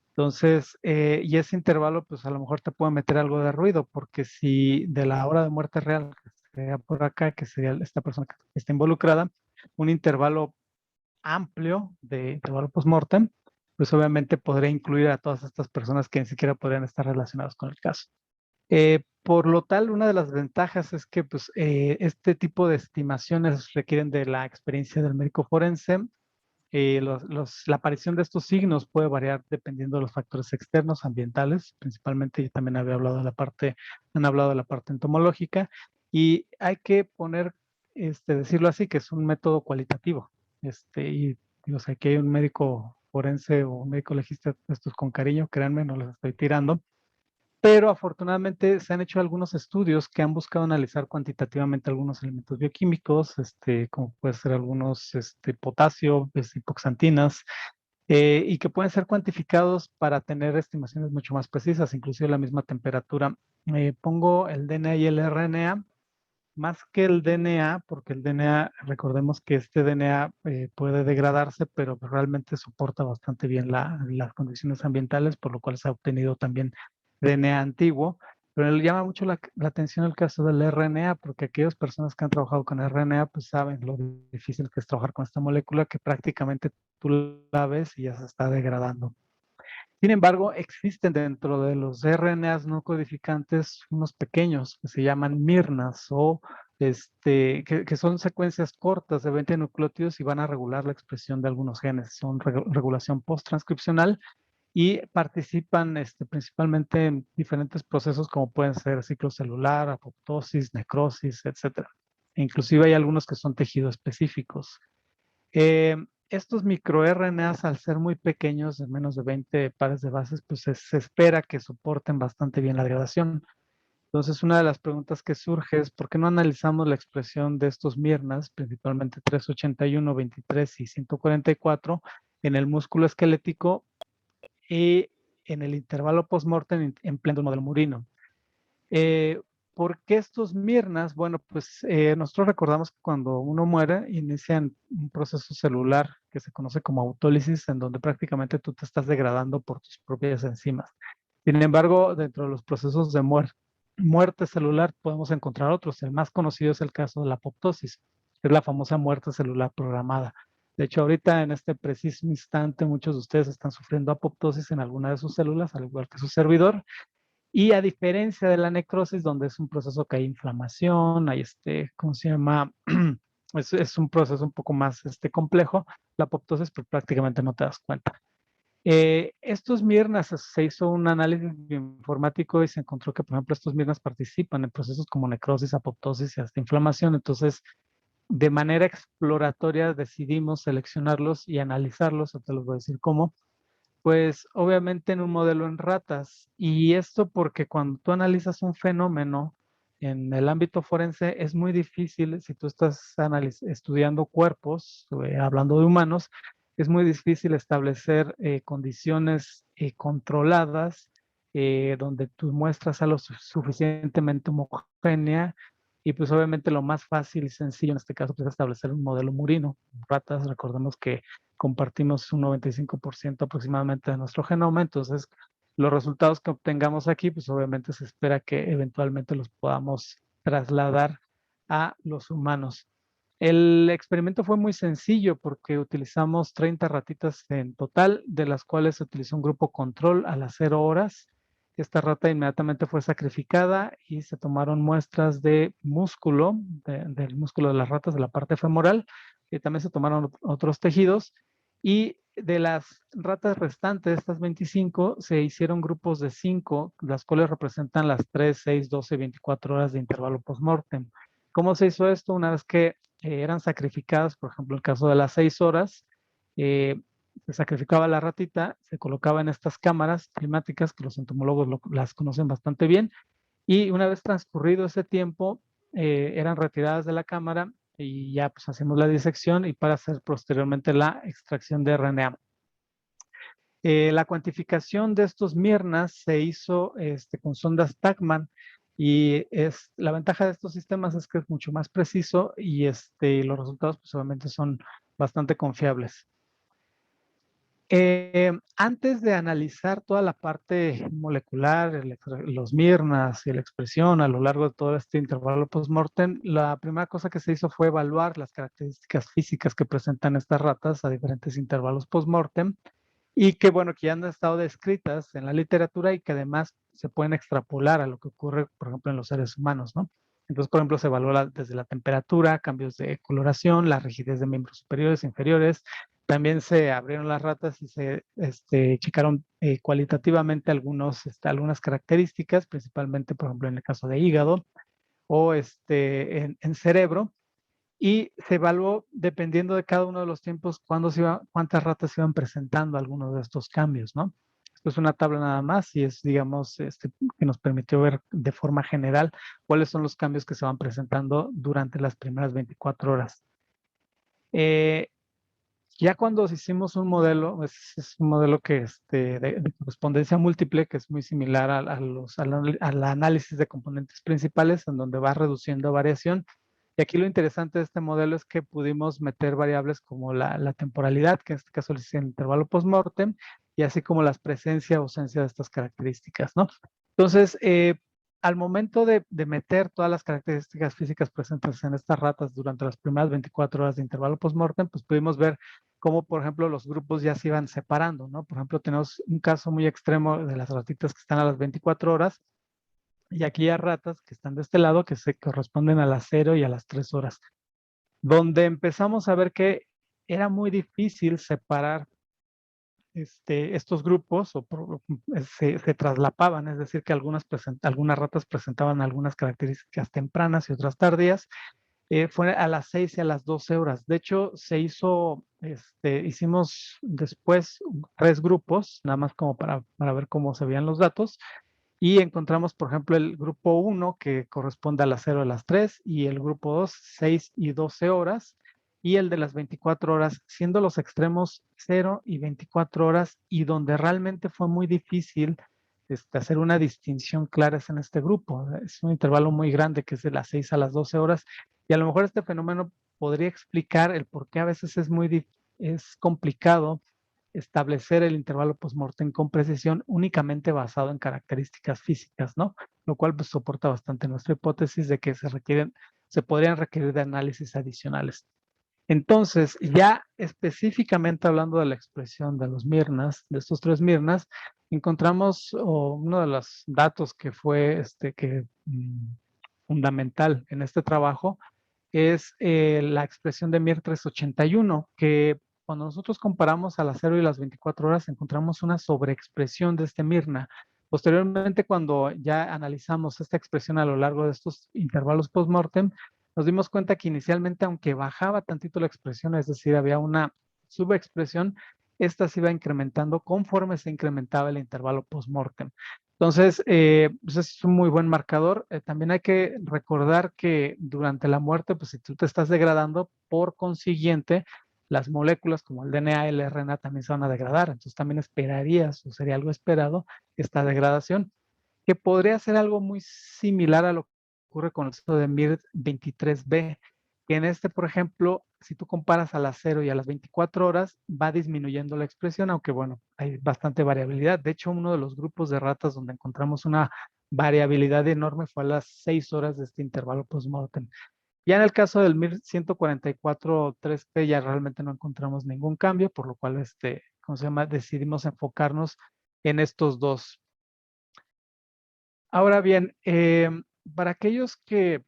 Entonces, y ese intervalo, pues a lo mejor te puede meter algo de ruido, porque si de la hora de muerte real, que sería por acá, que sería esta persona que está involucrada, un intervalo amplio de intervalo post-mortem, pues obviamente podría incluir a todas estas personas que ni siquiera podrían estar relacionadas con el caso. Por lo tal, una de las ventajas es que pues, este tipo de estimaciones requieren de la experiencia del médico forense. La aparición de estos signos puede variar dependiendo de los factores externos, ambientales, principalmente. Yo también había hablado de la parte, han hablado de la parte entomológica, y hay que poner, decirlo así, que es un método cualitativo. Y digo, si aquí hay un médico forense o un médico legista, esto es con cariño, créanme, no los estoy tirando. Pero afortunadamente se han hecho algunos estudios que han buscado analizar cuantitativamente algunos elementos bioquímicos, como puede ser algunos potasio, hipoxantinas, y que pueden ser cuantificados para tener estimaciones mucho más precisas, inclusive la misma temperatura. Pongo el DNA y el RNA, más que el DNA, porque el DNA, recordemos que este DNA puede degradarse, pero realmente soporta bastante bien las condiciones ambientales, por lo cual se ha obtenido también DNA antiguo. Pero le llama mucho la atención el caso del RNA, porque aquellas personas que han trabajado con RNA, pues saben lo difícil que es trabajar con esta molécula, que prácticamente tú la ves y ya se está degradando. Sin embargo, existen dentro de los RNAs no codificantes unos pequeños que se llaman mirnas, o que son secuencias cortas de 20 nucleótidos y van a regular la expresión de algunos genes. Son regulación post-transcripcional y participan principalmente en diferentes procesos como pueden ser ciclo celular, apoptosis, necrosis, etc. E inclusive hay algunos que son tejido específicos. Estos microRNAs, al ser muy pequeños, de menos de 20 pares de bases, pues se espera que soporten bastante bien la degradación. Entonces, una de las preguntas que surge es, ¿por qué no analizamos la expresión de estos mirnas, principalmente 381, 23 y 144, en el músculo esquelético y en el intervalo post-mortem empleando un modelo murino? ¿Por qué estos mirnas? Bueno, pues nosotros recordamos que cuando uno muere, inician un proceso celular que se conoce como autólisis, en donde prácticamente tú te estás degradando por tus propias enzimas. Sin embargo, dentro de los procesos de muerte celular podemos encontrar otros. El más conocido es el caso de la apoptosis, que es la famosa muerte celular programada. De hecho, ahorita en este preciso instante, muchos de ustedes están sufriendo apoptosis en alguna de sus células, al igual que su servidor. Y a diferencia de la necrosis, donde es un proceso que hay inflamación, hay ¿cómo se llama? Es un proceso un poco más complejo. La apoptosis, pues prácticamente no te das cuenta. Estos mirnas, se hizo un análisis bioinformático y se encontró que, por ejemplo, estos mirnas participan en procesos como necrosis, apoptosis y hasta inflamación. Entonces, de manera exploratoria decidimos seleccionarlos y analizarlos. Te los voy a decir cómo. Pues obviamente en un modelo en ratas. Y esto porque cuando tú analizas un fenómeno en el ámbito forense es muy difícil, si tú estás estudiando cuerpos, hablando de humanos, es muy difícil establecer condiciones controladas donde tu muestra sea lo suficientemente homogénea. Y pues obviamente lo más fácil y sencillo en este caso es establecer un modelo murino. Ratas, recordemos que compartimos un 95% aproximadamente de nuestro genoma, entonces los resultados que obtengamos aquí, pues obviamente se espera que eventualmente los podamos trasladar a los humanos. El experimento fue muy sencillo porque utilizamos 30 ratitas en total, de las cuales se utilizó un grupo control a las 0 horas. Esta rata inmediatamente fue sacrificada y se tomaron muestras de músculo, del músculo de las ratas, de la parte femoral, y también se tomaron otros tejidos. Y de las ratas restantes, estas 25, se hicieron grupos de 5, las cuales representan las 3, 6, 12, 24 horas de intervalo post-mortem. ¿Cómo se hizo esto? Una vez que eran sacrificadas, por ejemplo, el caso de las 6 horas, se sacrificaba la ratita, se colocaba en estas cámaras climáticas que los entomólogos las conocen bastante bien, y una vez transcurrido ese tiempo, eran retiradas de la cámara y ya pues hacemos la disección y para hacer posteriormente la extracción de RNA. La cuantificación de estos mirnas se hizo con sondas TACMAN. Y la ventaja de estos sistemas es que es mucho más preciso y los resultados pues obviamente son bastante confiables. Antes de analizar toda la parte molecular, los MIRNAs y la expresión a lo largo de todo este intervalo post-mortem, la primera cosa que se hizo fue evaluar las características físicas que presentan estas ratas a diferentes intervalos post-mortem y que, bueno, que ya han estado descritas en la literatura y que además se pueden extrapolar a lo que ocurre, por ejemplo, en los seres humanos, ¿no? Entonces, por ejemplo, se evalúa desde la temperatura, cambios de coloración, la rigidez de miembros superiores e inferiores. También se abrieron las ratas y se checaron cualitativamente algunas características, principalmente, por ejemplo, en el caso de hígado o en cerebro. Y se evaluó, dependiendo de cada uno de los tiempos, cuántas ratas se iban presentando algunos de estos cambios, ¿no? Esto es una tabla nada más y es, digamos, que nos permitió ver de forma general cuáles son los cambios que se van presentando durante las primeras 24 horas. Ya cuando hicimos un modelo, es un modelo que de correspondencia múltiple, que es muy similar al análisis de componentes principales, en donde va reduciendo variación. Y aquí lo interesante de este modelo es que pudimos meter variables como la temporalidad, que en este caso es el intervalo post-mortem, y así como la presencia o ausencia de estas características, ¿no? Entonces, al momento de meter todas las características físicas presentes en estas ratas durante las primeras 24 horas de intervalo post-mortem, pues pudimos ver cómo, por ejemplo, los grupos ya se iban separando, ¿no? Por ejemplo, tenemos un caso muy extremo de las ratitas que están a las 24 horas, y aquí hay ratas que están de este lado que se corresponden a las 0 y a las 3 horas, donde empezamos a ver que era muy difícil separar estos grupos se traslapaban, es decir, que algunas ratas presentaban algunas características tempranas y otras tardías. Fue a las 6 y a las 12 horas. De hecho, hicimos después 3 grupos, nada más como para ver cómo se veían los datos. Y encontramos, por ejemplo, el grupo 1 que corresponde a las 0 a las 3 y el grupo 2, 6 y 12 horas y el de las 24 horas, siendo los extremos 0 y 24 horas y donde realmente fue muy difícil hacer una distinción clara en este grupo. Es un intervalo muy grande que es de las 6 a las 12 horas y a lo mejor este fenómeno podría explicar el por qué a veces es complicado establecer el intervalo postmortem con precisión únicamente basado en características físicas, ¿no? Lo cual pues, soporta bastante nuestra hipótesis de que se podrían requerir de análisis adicionales. Entonces, ya específicamente hablando de la expresión de los MIRNAs, de estos 3 MIRNAs, encontramos uno de los datos que fue fundamental en este trabajo es la expresión de MIR381, que cuando nosotros comparamos a las 0 y las 24 horas, encontramos una sobreexpresión de este MIRNA. Posteriormente, cuando ya analizamos esta expresión a lo largo de estos intervalos post-mortem, nos dimos cuenta que inicialmente, aunque bajaba tantito la expresión, es decir, había una subexpresión, esta se iba incrementando conforme se incrementaba el intervalo post-mortem. Entonces, pues es un muy buen marcador. También hay que recordar que durante la muerte, pues si tú te estás degradando, por consiguiente, las moléculas como el DNA y el RNA también se van a degradar. Entonces también esperarías, o sería algo esperado, esta degradación, que podría ser algo muy similar a lo que ocurre con el estudio de MIR23B, que en por ejemplo, si tú comparas a las 0 y a las 24 horas, va disminuyendo la expresión, aunque bueno, hay bastante variabilidad. De hecho, uno de los grupos de ratas donde encontramos una variabilidad enorme fue a las 6 horas de este intervalo postmortem. Ya en el caso del MIR144-3P ya realmente no encontramos ningún cambio, por lo cual, ¿cómo se llama? Decidimos enfocarnos en estos dos. Ahora bien, para aquellos que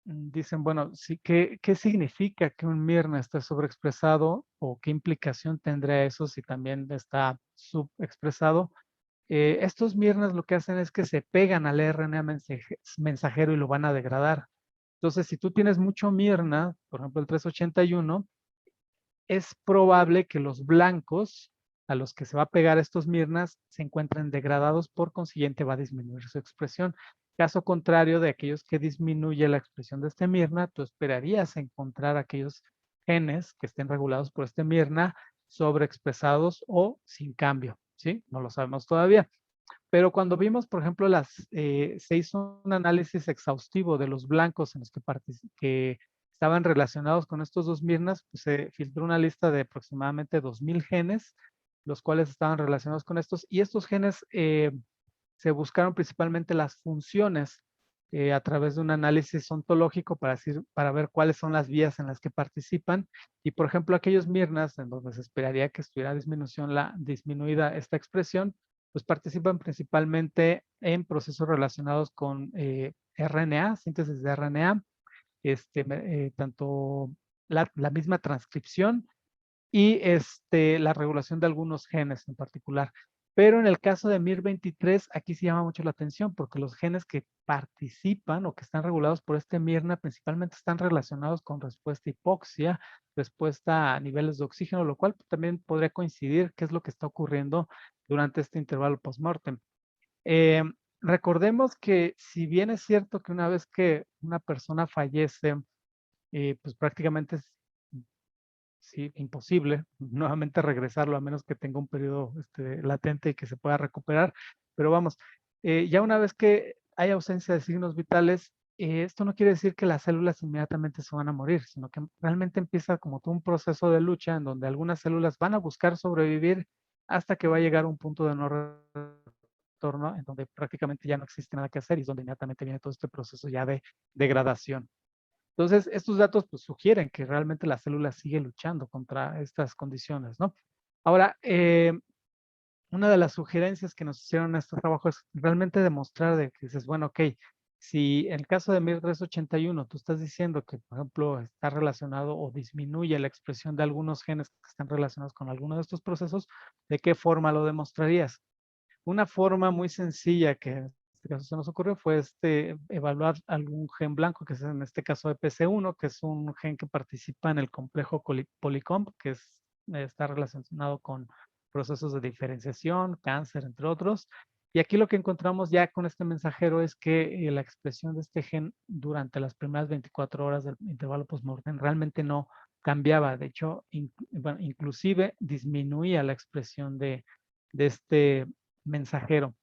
dicen, bueno, sí, ¿qué significa que un MIRNA esté sobreexpresado o qué implicación tendría eso si también está subexpresado? Estos MIRNAs lo que hacen es que se pegan al RNA mensajero y lo van a degradar. Entonces, si tú tienes mucho MIRNA, por ejemplo el 381, es probable que los blancos a los que se va a pegar estos MIRNAs se encuentren degradados, por consiguiente va a disminuir su expresión. Caso contrario de aquellos que disminuye la expresión de este MIRNA, tú esperarías encontrar aquellos genes que estén regulados por este MIRNA sobreexpresados o sin cambio, ¿sí? No lo sabemos todavía. Pero cuando vimos, por ejemplo, se hizo un análisis exhaustivo de los blancos en los que estaban relacionados con estos dos Mirnas, pues se filtró una lista de aproximadamente 2000 genes, los cuales estaban relacionados con estos, y estos genes se buscaron principalmente las funciones a través de un análisis ontológico para ver cuáles son las vías en las que participan. Y, por ejemplo, aquellos Mirnas en donde se esperaría que estuviera disminuida esta expresión, pues participan principalmente en procesos relacionados con RNA, síntesis de RNA, tanto la misma transcripción y la regulación de algunos genes en particular. Pero en el caso de MIR23, aquí sí llama mucho la atención porque los genes que participan o que están regulados por este MIRNA principalmente están relacionados con respuesta a hipoxia, respuesta a niveles de oxígeno, lo cual también podría coincidir qué es lo que está ocurriendo durante este intervalo postmortem. Recordemos que si bien es cierto que una vez que una persona fallece, pues prácticamente es imposible nuevamente regresarlo a menos que tenga un periodo latente y que se pueda recuperar. Pero vamos, ya una vez que hay ausencia de signos vitales, esto no quiere decir que las células inmediatamente se van a morir, sino que realmente empieza como todo un proceso de lucha en donde algunas células van a buscar sobrevivir hasta que va a llegar a un punto de no retorno en donde prácticamente ya no existe nada que hacer y es donde inmediatamente viene todo este proceso ya de degradación. Entonces, estos datos pues, sugieren que realmente la célula sigue luchando contra estas condiciones, ¿no? Ahora, una de las sugerencias que nos hicieron en este trabajo es realmente demostrar de que dices, bueno, ok, si en el caso de MIR381 tú estás diciendo que, por ejemplo, está relacionado o disminuye la expresión de algunos genes que están relacionados con alguno de estos procesos, ¿de qué forma lo demostrarías? Una forma muy sencilla que en este caso se nos ocurrió fue evaluar algún gen blanco, que es en este caso EPC1, que es un gen que participa en el complejo Polycomb, que está relacionado con procesos de diferenciación, cáncer, entre otros. Y aquí lo que encontramos ya con este mensajero es que la expresión de este gen durante las primeras 24 horas del intervalo postmortem realmente no cambiaba. De hecho, inclusive disminuía la expresión de este mensajero.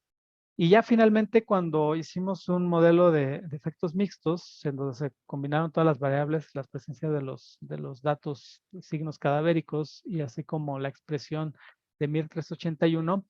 Y ya finalmente cuando hicimos un modelo de efectos mixtos, en donde se combinaron todas las variables, la presencia de los datos, signos cadavéricos y así como la expresión de MIR381,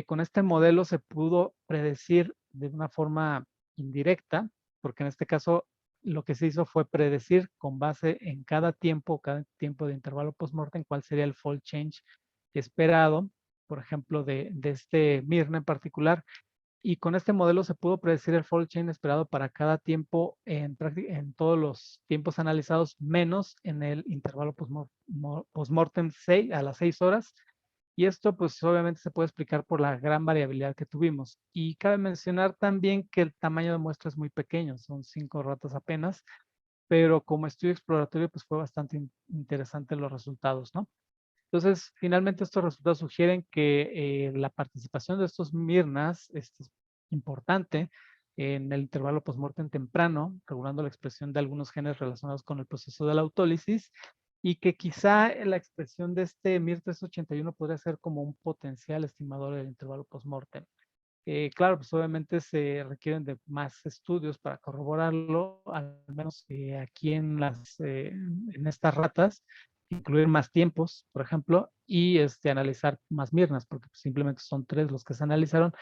con este modelo se pudo predecir de una forma indirecta, porque en este caso lo que se hizo fue predecir con base en cada tiempo de intervalo postmortem cuál sería el fold change esperado, por ejemplo, de este MIRNA en particular. Y con este modelo se pudo predecir el fold change esperado para cada tiempo en todos los tiempos analizados, menos en el intervalo postmortem a las 6 horas. Y esto pues obviamente se puede explicar por la gran variabilidad que tuvimos. Y cabe mencionar también que el tamaño de muestra es muy pequeño, son 5 ratas apenas, pero como estudio exploratorio pues fue bastante interesante los resultados, ¿no? Entonces, finalmente estos resultados sugieren que la participación de estos MIRNAs es importante en el intervalo postmortem temprano, regulando la expresión de algunos genes relacionados con el proceso de la autólisis, y que quizá la expresión de este MIR381 podría ser como un potencial estimador del intervalo postmortem. Claro, pues obviamente se requieren de más estudios para corroborarlo, al menos aquí en estas ratas, incluir más tiempos, por ejemplo, y analizar más Mirnas, porque simplemente son 3 los que se analizaron.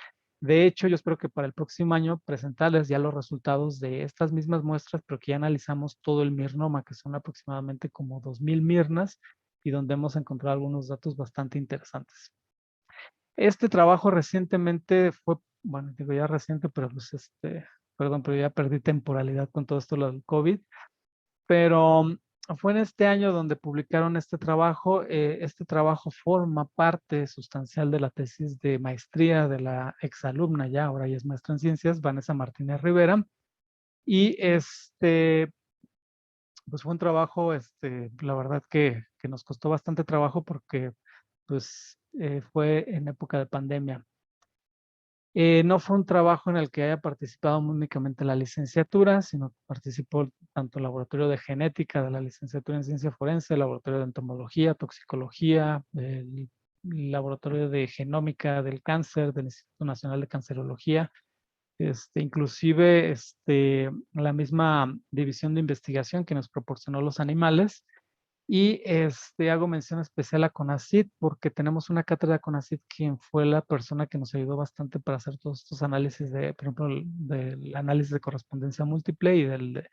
De hecho, yo espero que para el próximo año presentarles ya los resultados de estas mismas muestras, pero que ya analizamos todo el Mirnoma, que son aproximadamente como 2000 Mirnas, y donde hemos encontrado algunos datos bastante interesantes. Este trabajo recientemente fue, bueno, digo ya reciente, pero pues perdón, pero ya perdí temporalidad con todo esto lo del COVID, pero fue en este año donde publicaron este trabajo. Este trabajo forma parte sustancial de la tesis de maestría de la exalumna, ya ahora ya es maestra en ciencias, Vanessa Martínez Rivera, y pues fue un trabajo, la verdad que nos costó bastante trabajo porque pues fue en época de pandemia. No fue un trabajo en el que haya participado únicamente la licenciatura, sino que participó tanto el laboratorio de genética de la licenciatura en ciencia forense, el laboratorio de entomología, toxicología, el Laboratorio de Genómica del Cáncer, del Instituto Nacional de Cancerología, inclusive la misma división de investigación que nos proporcionó los animales. Y hago mención especial a CONACYT porque tenemos una cátedra de CONACYT quien fue la persona que nos ayudó bastante para hacer todos estos análisis por ejemplo, del análisis de correspondencia múltiple y de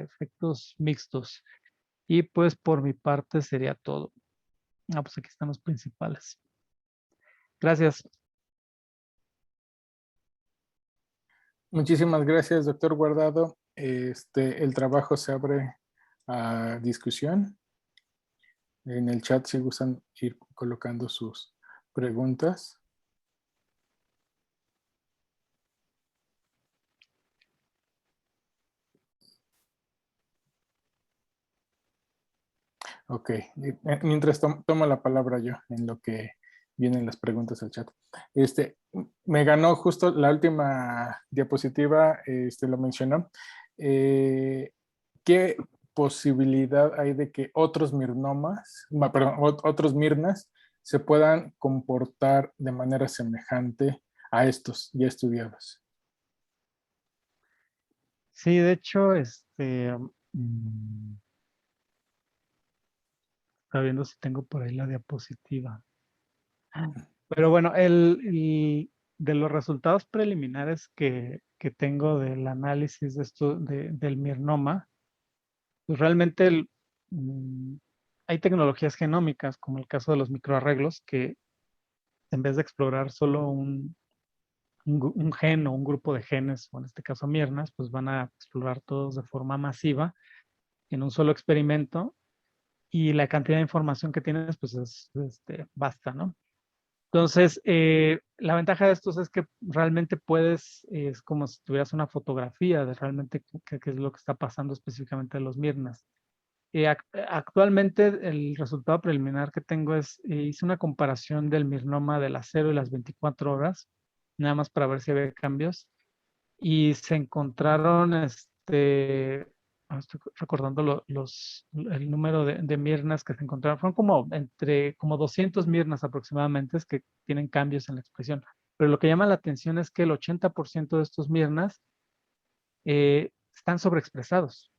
efectos mixtos. Y pues por mi parte sería todo. Pues aquí están los principales. Gracias. Muchísimas gracias, doctor Guardado. El trabajo se abre a discusión. En el chat si gustan ir colocando sus preguntas. Ok, mientras tomo la palabra yo en lo que vienen las preguntas al chat. Me ganó justo la última diapositiva, lo mencionó. ¿Qué posibilidad hay de que otros otros mirnas se puedan comportar de manera semejante a estos ya estudiados? Sí, de hecho, está viendo si tengo por ahí la diapositiva. Pero bueno, de los resultados preliminares que tengo del análisis de esto, del mirnoma, pues realmente hay tecnologías genómicas, como el caso de los microarreglos, que en vez de explorar solo un gen o un grupo de genes, o en este caso mirnas, pues van a explorar todos de forma masiva en un solo experimento y la cantidad de información que tienes pues es basta, ¿no? Entonces, la ventaja de estos es que realmente es como si tuvieras una fotografía de realmente qué es lo que está pasando específicamente de los mirnas. Actualmente el resultado preliminar que tengo hice una comparación del mirnoma de las 0 y las 24 horas, nada más para ver si había cambios, y se encontraron, estoy recordando el número de mirnas que se encontraron, fueron como 200 mirnas aproximadamente que tienen cambios en la expresión, pero lo que llama la atención es que el 80% de estos mirnas están sobreexpresados.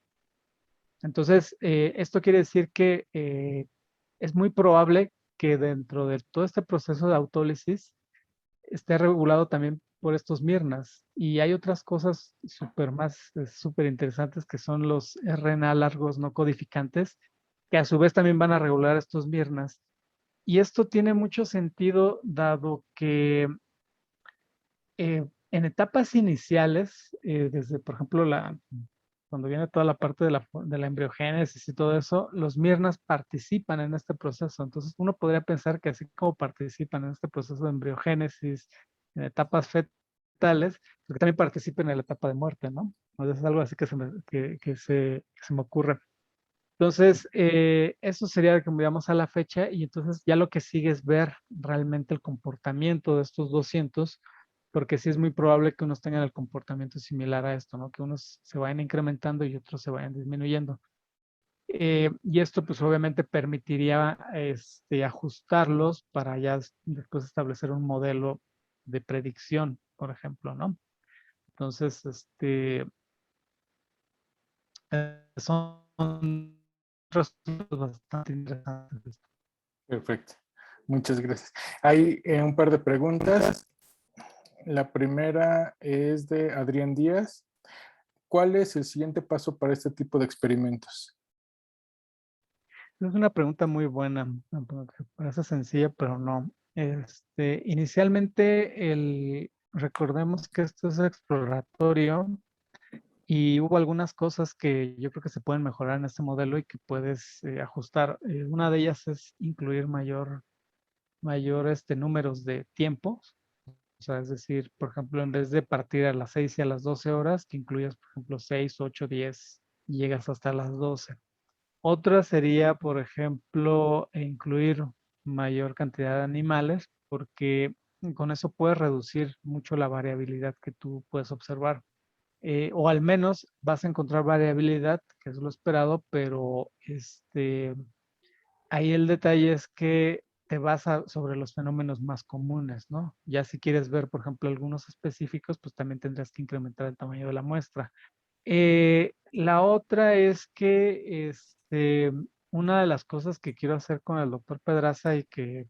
Entonces, esto quiere decir que es muy probable que dentro de todo este proceso de autólisis esté regulado también por estos mirnas. Y hay otras cosas súper interesantes que son los RNA largos no codificantes, que a su vez también van a regular estos mirnas. Y esto tiene mucho sentido dado que en etapas iniciales, desde por ejemplo cuando viene toda la parte de la embriogénesis y todo eso, los mirnas participan en este proceso. Entonces, uno podría pensar que así como participan en este proceso de embriogénesis, en etapas fetales, que también participen en la etapa de muerte, ¿no? Entonces, es algo así que se me ocurre. Entonces, eso sería como digamos a la fecha y entonces ya lo que sigue es ver realmente el comportamiento de estos 200, porque sí es muy probable que unos tengan el comportamiento similar a esto, ¿no? Que unos se vayan incrementando y otros se vayan disminuyendo. Y esto pues obviamente permitiría ajustarlos para ya después establecer un modelo de predicción, por ejemplo, ¿no? Entonces, son resultados bastante interesantes. Perfecto. Muchas gracias. Hay un par de preguntas. La primera es de Adrián Díaz. ¿Cuál es el siguiente paso para este tipo de experimentos? Es una pregunta muy buena. Parece sencilla, pero no. Inicialmente, recordemos que esto es exploratorio y hubo algunas cosas que yo creo que se pueden mejorar en este modelo y que puedes ajustar. Una de ellas es incluir mayor números de tiempos. O sea, es decir, por ejemplo, en vez de partir a las 6 y a las 12 horas, que incluyas, por ejemplo, 6, 8, 10 y llegas hasta las 12. Otra sería, por ejemplo, incluir mayor cantidad de animales, porque con eso puedes reducir mucho la variabilidad que tú puedes observar. O al menos vas a encontrar variabilidad, que es lo esperado, pero ahí el detalle es que te basa sobre los fenómenos más comunes, ¿no? Ya si quieres ver, por ejemplo, algunos específicos, pues también tendrás que incrementar el tamaño de la muestra. La otra es que una de las cosas que quiero hacer con el doctor Pedraza y que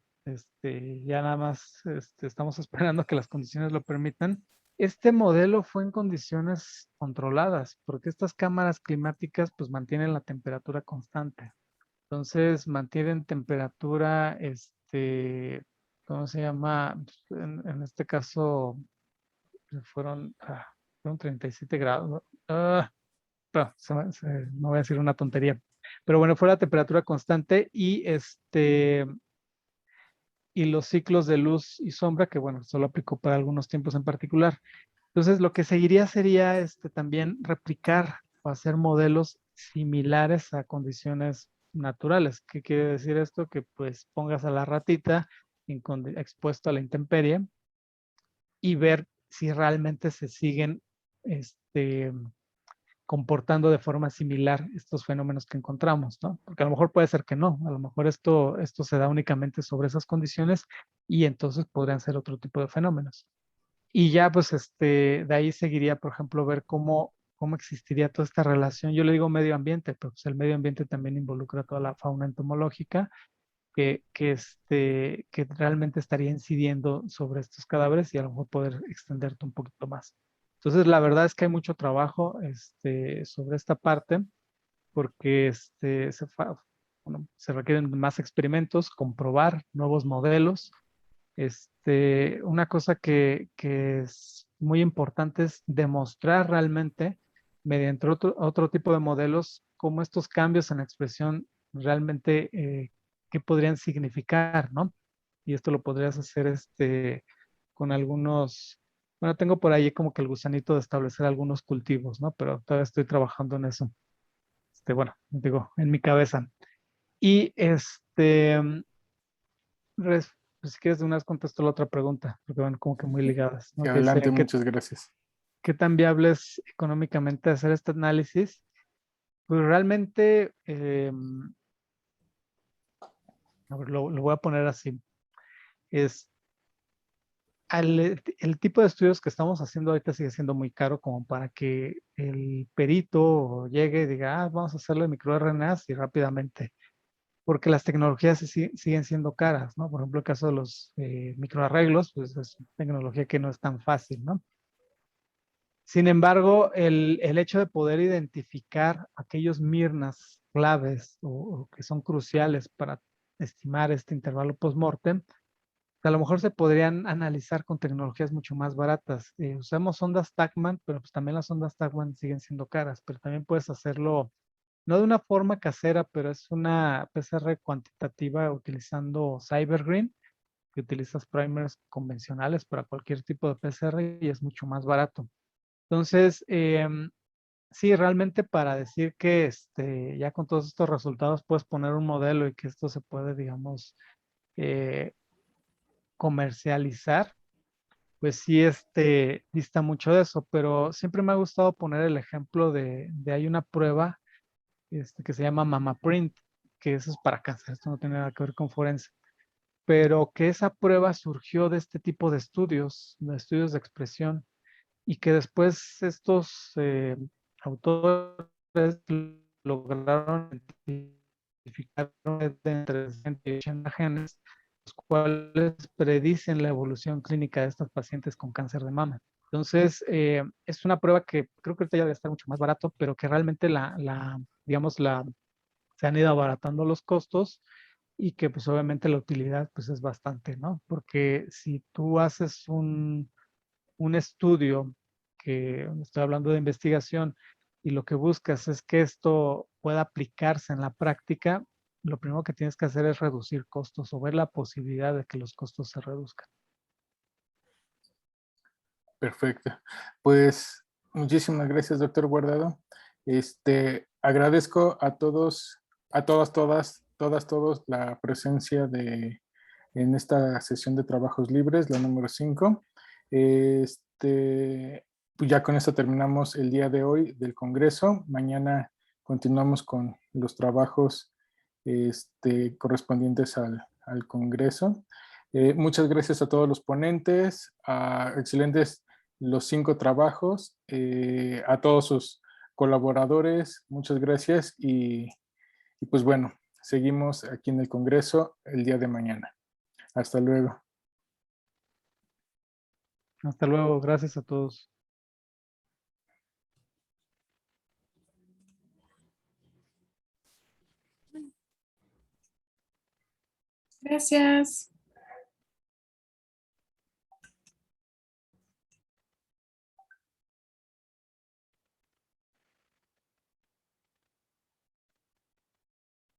ya nada más estamos esperando que las condiciones lo permitan. Este modelo fue en condiciones controladas, porque estas cámaras climáticas pues mantienen la temperatura constante. Entonces mantienen temperatura, ¿cómo se llama? En este caso fueron 37 grados. ¿No? No, no voy a decir una tontería. Pero bueno, fue la temperatura constante y los ciclos de luz y sombra, que bueno, solo aplicó para algunos tiempos en particular. Entonces, lo que seguiría sería también replicar o hacer modelos similares a condiciones naturales. ¿Qué quiere decir esto? Que pues pongas a la ratita expuesto a la intemperie y ver si realmente se siguen comportando de forma similar estos fenómenos que encontramos, ¿no? Porque a lo mejor puede ser que no, a lo mejor esto se da únicamente sobre esas condiciones y entonces podrían ser otro tipo de fenómenos. Y ya pues de ahí seguiría, por ejemplo, ver cómo existiría toda esta relación. Yo le digo medio ambiente, pero pues el medio ambiente también involucra toda la fauna entomológica que realmente estaría incidiendo sobre estos cadáveres y a lo mejor poder extenderte un poquito más. Entonces, la verdad es que hay mucho trabajo sobre esta parte porque bueno, se requieren más experimentos, comprobar nuevos modelos. Una cosa que es muy importante es demostrar realmente mediante otro tipo de modelos cómo estos cambios en la expresión realmente qué podrían significar, ¿no? Y esto lo podrías hacer con algunos, bueno, tengo por ahí como que el gusanito de establecer algunos cultivos, ¿no? Pero todavía estoy trabajando en eso. Bueno, digo, en mi cabeza. Y pues, si quieres de una vez contesto la otra pregunta, porque van como que muy ligadas, Y ¿no? Que adelante, dice, muchas gracias. ¿qué tan viable es económicamente hacer este análisis? Pues realmente, a ver, lo voy a poner así. Es, el tipo de estudios que estamos haciendo ahorita sigue siendo muy caro como para que el perito llegue y diga, vamos a hacerle microRNAs y rápidamente, porque las tecnologías siguen siendo caras, ¿no? Por ejemplo, el caso de los microarreglos, pues es tecnología que no es tan fácil, ¿no? Sin embargo, el hecho de poder identificar aquellos mirnas claves o que son cruciales para estimar este intervalo post-mortem, a lo mejor se podrían analizar con tecnologías mucho más baratas. Usamos ondas Tachman, pero pues también las ondas Tachman siguen siendo caras, pero también puedes hacerlo, no de una forma casera, pero es una PCR cuantitativa utilizando Cybergreen, que utilizas primers convencionales para cualquier tipo de PCR y es mucho más barato. Entonces, sí, realmente para decir que ya con todos estos resultados puedes poner un modelo y que esto se puede, digamos, comercializar, pues sí, dista mucho de eso, pero siempre me ha gustado poner el ejemplo de hay una prueba que se llama MamaPrint, que eso es para cáncer, esto no tiene nada que ver con forense, pero que esa prueba surgió de este tipo de estudios de expresión, y que después estos autores lograron identificar de entre 60 y 80 genes, los cuales predicen la evolución clínica de estos pacientes con cáncer de mama. Entonces, es una prueba que creo que ahorita ya debe estar mucho más barato, pero que realmente digamos, se han ido abaratando los costos y que pues obviamente la utilidad pues es bastante, ¿no? Porque si tú haces un estudio que estoy hablando de investigación y lo que buscas es que esto pueda aplicarse en la práctica, lo primero que tienes que hacer es reducir costos o ver la posibilidad de que los costos se reduzcan. Perfecto. Pues muchísimas gracias, doctor Guardado. Agradezco a todos, a todos la presencia en esta sesión de trabajos libres, la número 5. Pues ya con esto terminamos el día de hoy del Congreso. Mañana continuamos con los trabajos correspondientes al Congreso. Muchas gracias a todos los ponentes, excelentes los 5 trabajos, a todos sus colaboradores, muchas gracias y pues bueno, seguimos aquí en el Congreso el día de mañana. Hasta luego. Hasta luego, gracias a todos. Gracias.